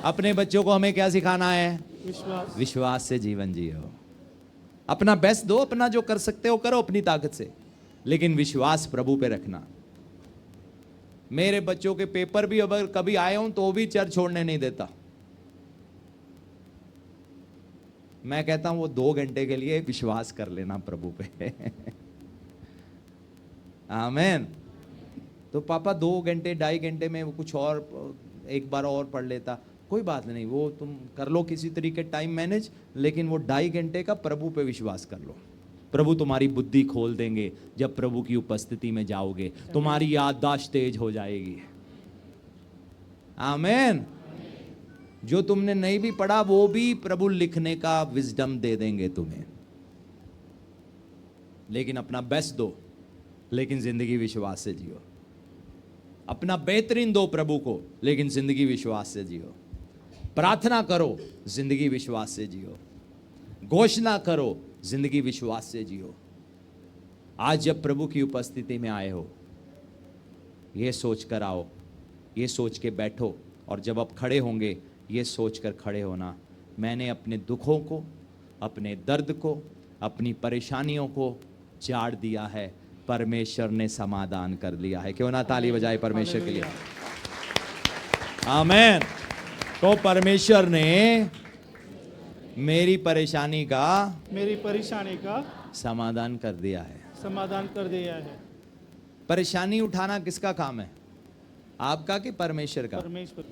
अपने बच्चों को हमें क्या सिखाना है? विश्वास। विश्वास से जीवन जियो। अपना बेस्ट दो, अपना जो कर सकते हो करो अपनी ताकत से, लेकिन विश्वास प्रभु पे रखना। मेरे बच्चों के पेपर भी अगर कभी आए हों तो भी चर्च छोड़ने नहीं देता। मैं कहता हूं वो 2 घंटे के लिए विश्वास कर लेना प्रभु पे। आमीन। तो पापा 2 घंटे 2.5 घंटे में वो कुछ और एक बार और पढ़ लेता, कोई बात नहीं, वो तुम कर लो किसी तरीके टाइम मैनेज, लेकिन वो 2.5 घंटे का प्रभु पे विश्वास कर लो। प्रभु तुम्हारी बुद्धि खोल देंगे। जब प्रभु की उपस्थिति में जाओगे तुम्हारी याददाश्त तेज हो जाएगी। आमीन। जो तुमने नहीं भी पढ़ा वो भी प्रभु लिखने का विजडम दे देंगे तुम्हें। लेकिन अपना बेस्ट दो, लेकिन जिंदगी विश्वास से जियो। अपना बेहतरीन दो प्रभु को, लेकिन जिंदगी विश्वास से जियो। प्रार्थना करो, जिंदगी विश्वास से जियो। घोषणा करो, जिंदगी विश्वास से जियो। आज जब प्रभु की उपस्थिति में आए हो, ये सोच कर आओ, ये सोच के बैठो, और जब आप खड़े होंगे ये सोच कर खड़े होना, मैंने अपने दुखों को, अपने दर्द को, अपनी परेशानियों को झाड़ दिया है, परमेश्वर ने समाधान कर लिया है। क्यों ना ताली बजाए परमेश्वर के लिए। आमीन। तो परमेश्वर ने मेरी परेशानी का समाधान कर दिया है। समाधान कर दिया है। परेशानी उठाना किसका काम है? आपका कि परमेश्वर का? परमेश्वर।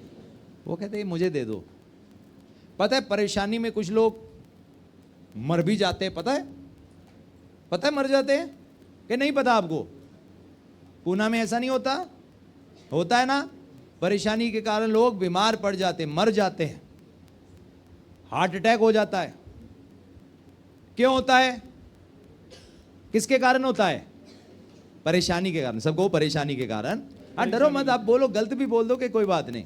वो कहते हैं मुझे दे दो। पता है परेशानी में कुछ लोग मर भी जाते हैं। पता है मर जाते हैं कि नहीं पता आपको? पूना में ऐसा नहीं होता है ना? परेशानी के कारण लोग बीमार पड़ जाते, मर जाते हैं, हार्ट अटैक हो जाता है। क्यों होता है? किसके कारण होता है? परेशानी के कारण। सबको परेशानी के कारण। डरो मत, आप बोलो, गलत भी बोल दो कि कोई बात नहीं,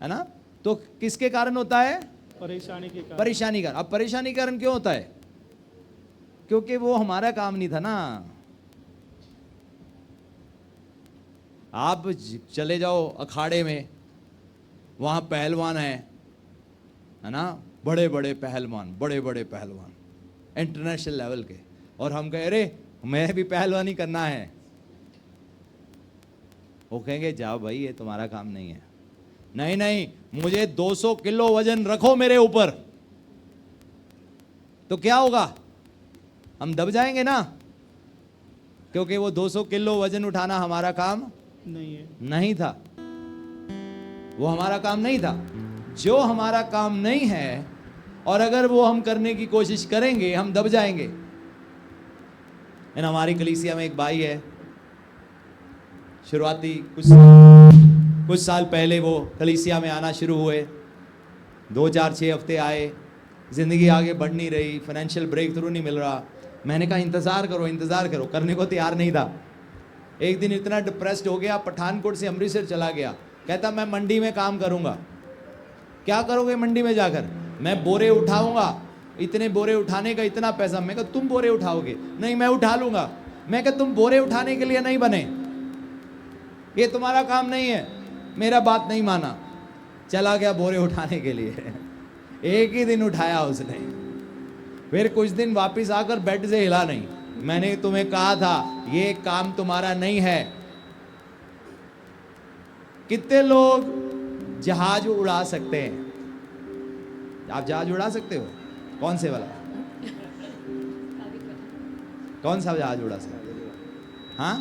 है ना? तो किसके कारण होता है? परेशानी के कारण। परेशानी कारण। अब परेशानी कारण क्यों होता है? क्योंकि वो हमारा काम नहीं था ना। आप चले जाओ अखाड़े में, वहां पहलवान है ना, बड़े बड़े पहलवान, बड़े बड़े पहलवान इंटरनेशनल लेवल के, और हम कहे अरे मैं भी पहलवानी करना है। वो कहेंगे जाओ भाई ये तुम्हारा काम नहीं है। नहीं नहीं, मुझे 200 किलो वजन रखो मेरे ऊपर। तो क्या होगा? हम दब जाएंगे ना, क्योंकि वो 200 किलो वजन उठाना हमारा काम नहीं है। नहीं था। वो हमारा काम नहीं था। जो हमारा काम नहीं है और अगर वो हम करने की कोशिश करेंगे, हम दब जाएंगे। हमारी कलीसिया में एक भाई है, शुरुआती कुछ साल पहले वो कलीसिया में आना शुरू हुए। 2 4 6 हफ्ते आए, जिंदगी आगे बढ़ नहीं रही, फाइनेंशियल ब्रेक थ्रू नहीं मिल रहा। मैंने कहा इंतजार करो, करने को तैयार नहीं था। एक दिन इतना डिप्रेस्ड हो गया, पठानकोट से अमृतसर चला गया। कहता मैं मंडी में काम करूंगा। क्या करोगे मंडी में जाकर? मैं बोरे उठाऊंगा, इतने बोरे उठाने का इतना पैसा। मैं कहा तुम बोरे उठाओगे? नहीं मैं उठा लूंगा। मैं कहा तुम बोरे उठाने के लिए नहीं बने, ये तुम्हारा काम नहीं है। मेरा बात नहीं माना, चला गया बोरे उठाने के लिए। एक ही दिन उठाया उसने, फिर कुछ दिन वापस आकर बेड से हिला नहीं। मैंने तुम्हें कहा था ये काम तुम्हारा नहीं है। कितने लोग जहाज उड़ा सकते हैं? आप जहाज उड़ा सकते हो? कौन से वाला? कौन सा जहाज उड़ा सकते हो? हाँ,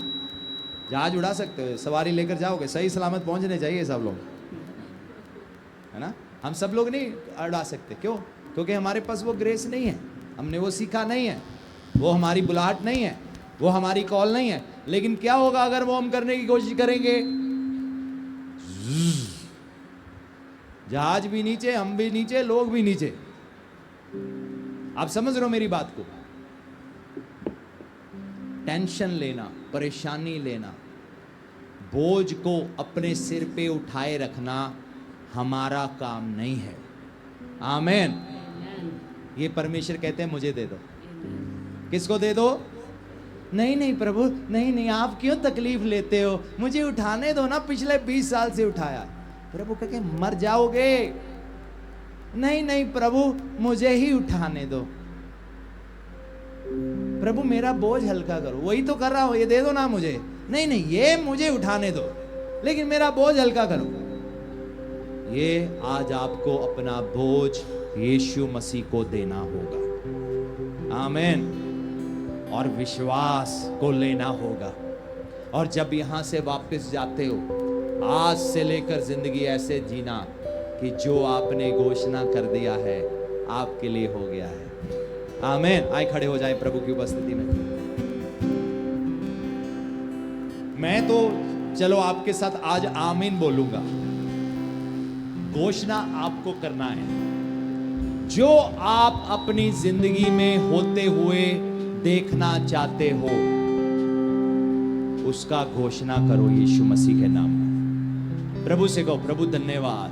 जहाज उड़ा सकते हो, सवारी लेकर जाओगे, सही सलामत पहुंचने चाहिए सब लोग, है ना। हम सब लोग नहीं उड़ा सकते। क्यों? क्योंकि हमारे पास वो ग्रेस नहीं है, हमने वो सीखा नहीं है, वो हमारी बुलाहट नहीं है, वो हमारी कॉल नहीं है। लेकिन क्या होगा अगर वो हम करने की कोशिश करेंगे? जहाज भी नीचे, हम भी नीचे, लोग भी नीचे। आप समझ रहे हो मेरी बात को? टेंशन लेना, परेशानी लेना, बोझ को अपने सिर पे उठाए रखना हमारा काम नहीं है। आमीन। ये परमेश्वर कहते हैं मुझे दे दो। किसको दे दो? नहीं नहीं प्रभु, नहीं नहीं, आप क्यों तकलीफ लेते हो, मुझे उठाने दो ना, पिछले 20 साल से उठाया। प्रभु कहे मर जाओगे। नहीं नहीं प्रभु, मुझे ही उठाने दो। प्रभु मेरा बोझ हल्का करो। वही तो कर रहा हूं, ये दे दो ना मुझे। नहीं नहीं, ये मुझे उठाने दो, लेकिन मेरा बोझ हल्का करो। ये आज आपको अपना बोझ यीशु मसीह को देना होगा। आमीन। और विश्वास को लेना होगा। और जब यहां से वापस जाते हो, आज से लेकर जिंदगी ऐसे जीना कि जो आपने घोषणा कर दिया है आपके लिए हो गया है। आमीन। आए खड़े हो जाए प्रभु की उपस्थिति में। मैं तो चलो आपके साथ आज आमीन बोलूंगा। घोषणा आपको करना है। जो आप अपनी जिंदगी में होते हुए देखना चाहते हो, उसका घोषणा करो यीशु मसीह के नाम में। प्रभु से कहो, प्रभु धन्यवाद,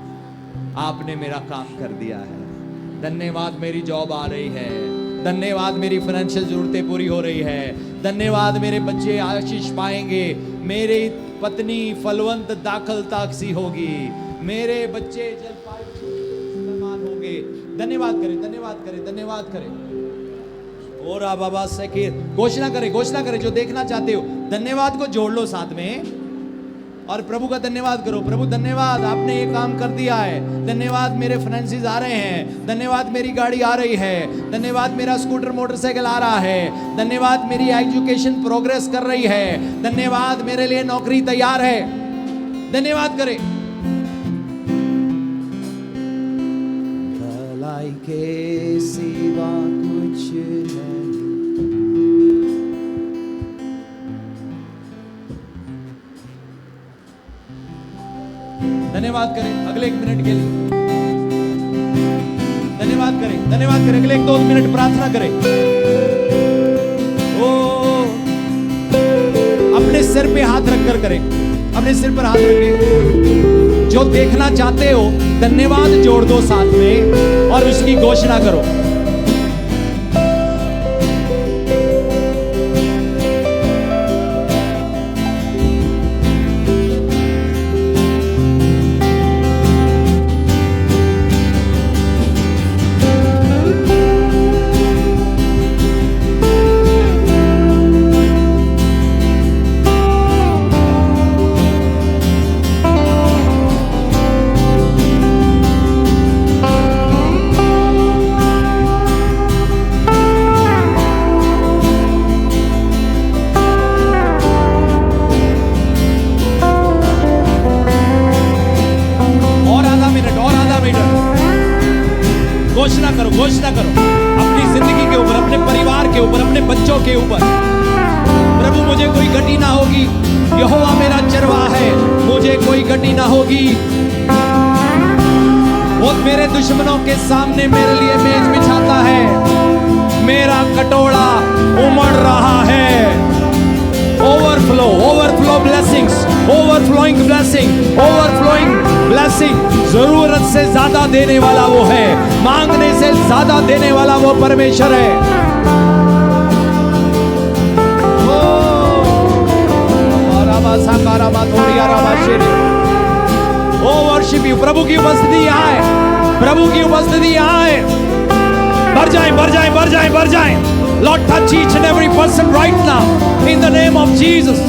आपने मेरा काम कर दिया है। धन्यवाद मेरी जॉब आ रही है। धन्यवाद मेरी फाइनेंशियल जरूरतें पूरी हो रही है। धन्यवाद मेरे बच्चे आशीष पाएंगे। मेरी पत्नी फलवंत दाखल ताकसी होगी। मेरे बच्चे जलपायु होंगे। धन्यवाद करें, धन्यवाद करें, धन्यवाद करें। और बाबा सकीर घोषणा करें, घोषणा करें जो देखना चाहते हो। धन्यवाद को जोड़ लो साथ में और प्रभु का धन्यवाद करो। प्रभु धन्यवाद, आपने ये काम कर दिया है। धन्यवाद मेरे फाइनेंसेस आ रहे हैं। धन्यवाद मेरी गाड़ी आ रही है। धन्यवाद मेरा स्कूटर मोटरसाइकिल आ रहा है। धन्यवाद मेरी एजुकेशन प्रोग्रेस कर रही है। धन्यवाद मेरे लिए नौकरी तैयार है। धन्यवाद करें। भलाई के सिवा कुछ नहीं। धन्यवाद करें अगले 1 मिनट के लिए। धन्यवाद करें, धन्यवाद करें। अगले 1-2 मिनट प्रार्थना करें। ओ अपने सिर पे हाथ रखकर करें। अपने सिर पर हाथ रखें। जो देखना चाहते हो धन्यवाद जोड़ दो साथ में और उसकी घोषणा करो। घोषणा करो अपनी जिंदगी के ऊपर, अपने परिवार के ऊपर, अपने बच्चों के ऊपर। प्रभु मुझे कोई गति ना होगी, यहोवा मेरा चरवाहा है, मुझे कोई गति ना होगी। वो मेरे दुश्मनों के सामने मेरे लिए मेज बिछाता है, मेरा कटोरा उमड़ रहा है। Overflow blessings, overflowing blessing, overflowing blessing. जरूरत से ज्यादा देने वाला वो है, मांगने से ज्यादा देने वाला वो परमेश्वर है। ओ वर्शिप यू, प्रभु की उपस्थिति यहाँ है, प्रभु की उपस्थिति यहाँ है। बढ़ जाएं, बढ़ जाएं, बढ़ जाएं, बढ़ जाएं। Lord, touch each and every person right now in the name of Jesus.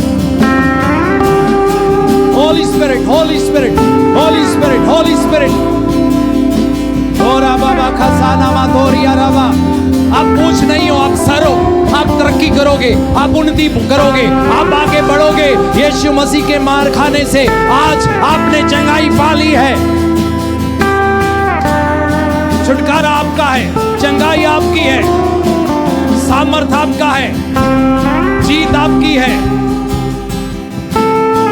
Holy Spirit, Holy Spirit, Holy Spirit, Holy Spirit. Ora baba khasana mathoriya rava. आप पूछ नहीं हो, आप सर हो, आप तरक्की करोगे, आप उन्नति करोगे, आप आगे बढ़ोगे। यीशु मसीह के मार खाने से आज आपने चंगाई पा ली है। छुटकारा आपका है, चंगाई आपकी है, सामर्थ आपका है, जीत आपकी है।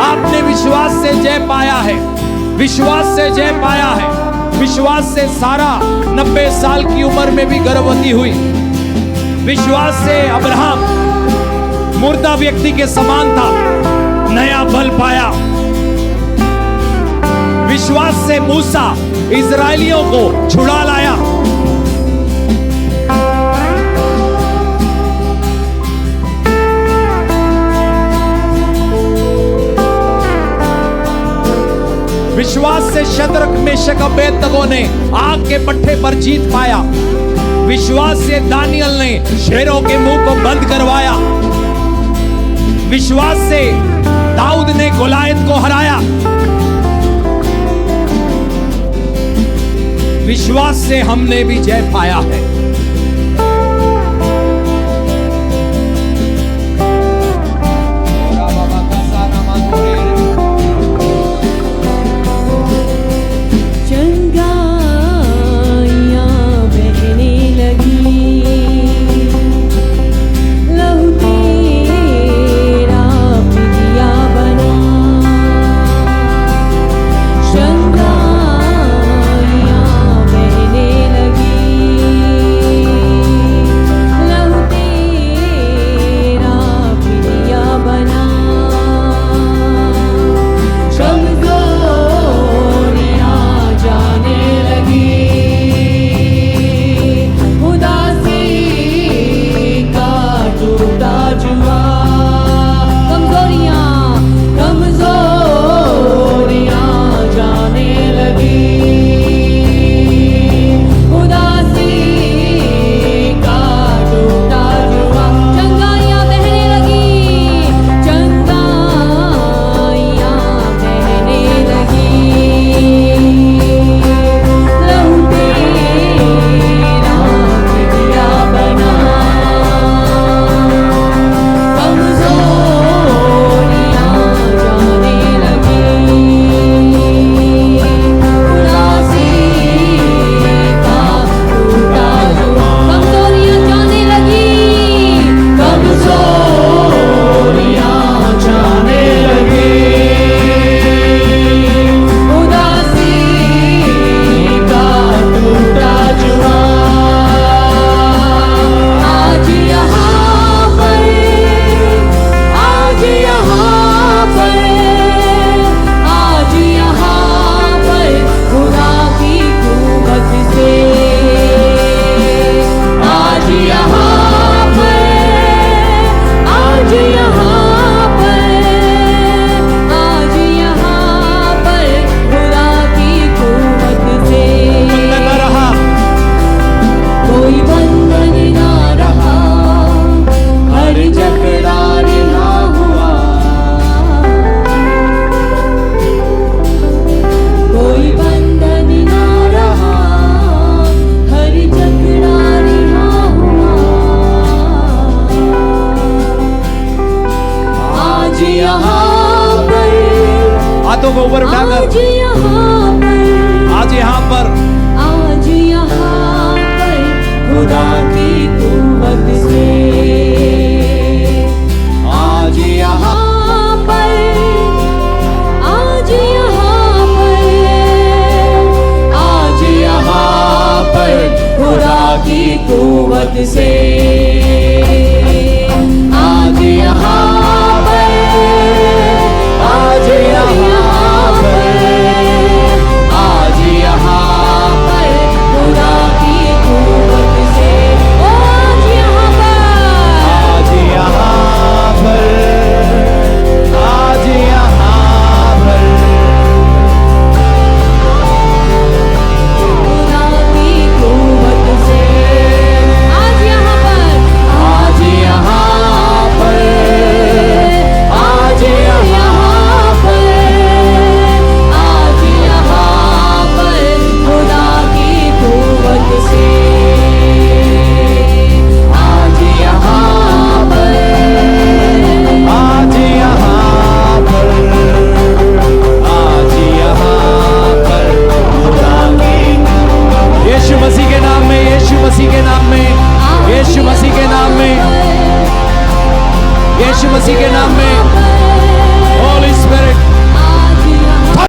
आपने विश्वास से जय पाया है, विश्वास से जय पाया है। विश्वास से सारा 90 साल की उम्र में भी गर्भवती हुई। विश्वास से अब्राहम मुर्दा व्यक्ति के समान था, नया बल पाया। विश्वास से मूसा इजरायलियों को छुड़ा लाया। विश्वास से शद्रक मेशक अबेदनगो ने आग के पट्टे पर जीत पाया। विश्वास से दानियल ने शेरों के मुंह को बंद करवाया। विश्वास से दाऊद ने गोलायत को हराया। विश्वास से हमने भी जय पाया है। हाथों को ऊपर उठाकर आज यहाँ पर आज यहाँ पर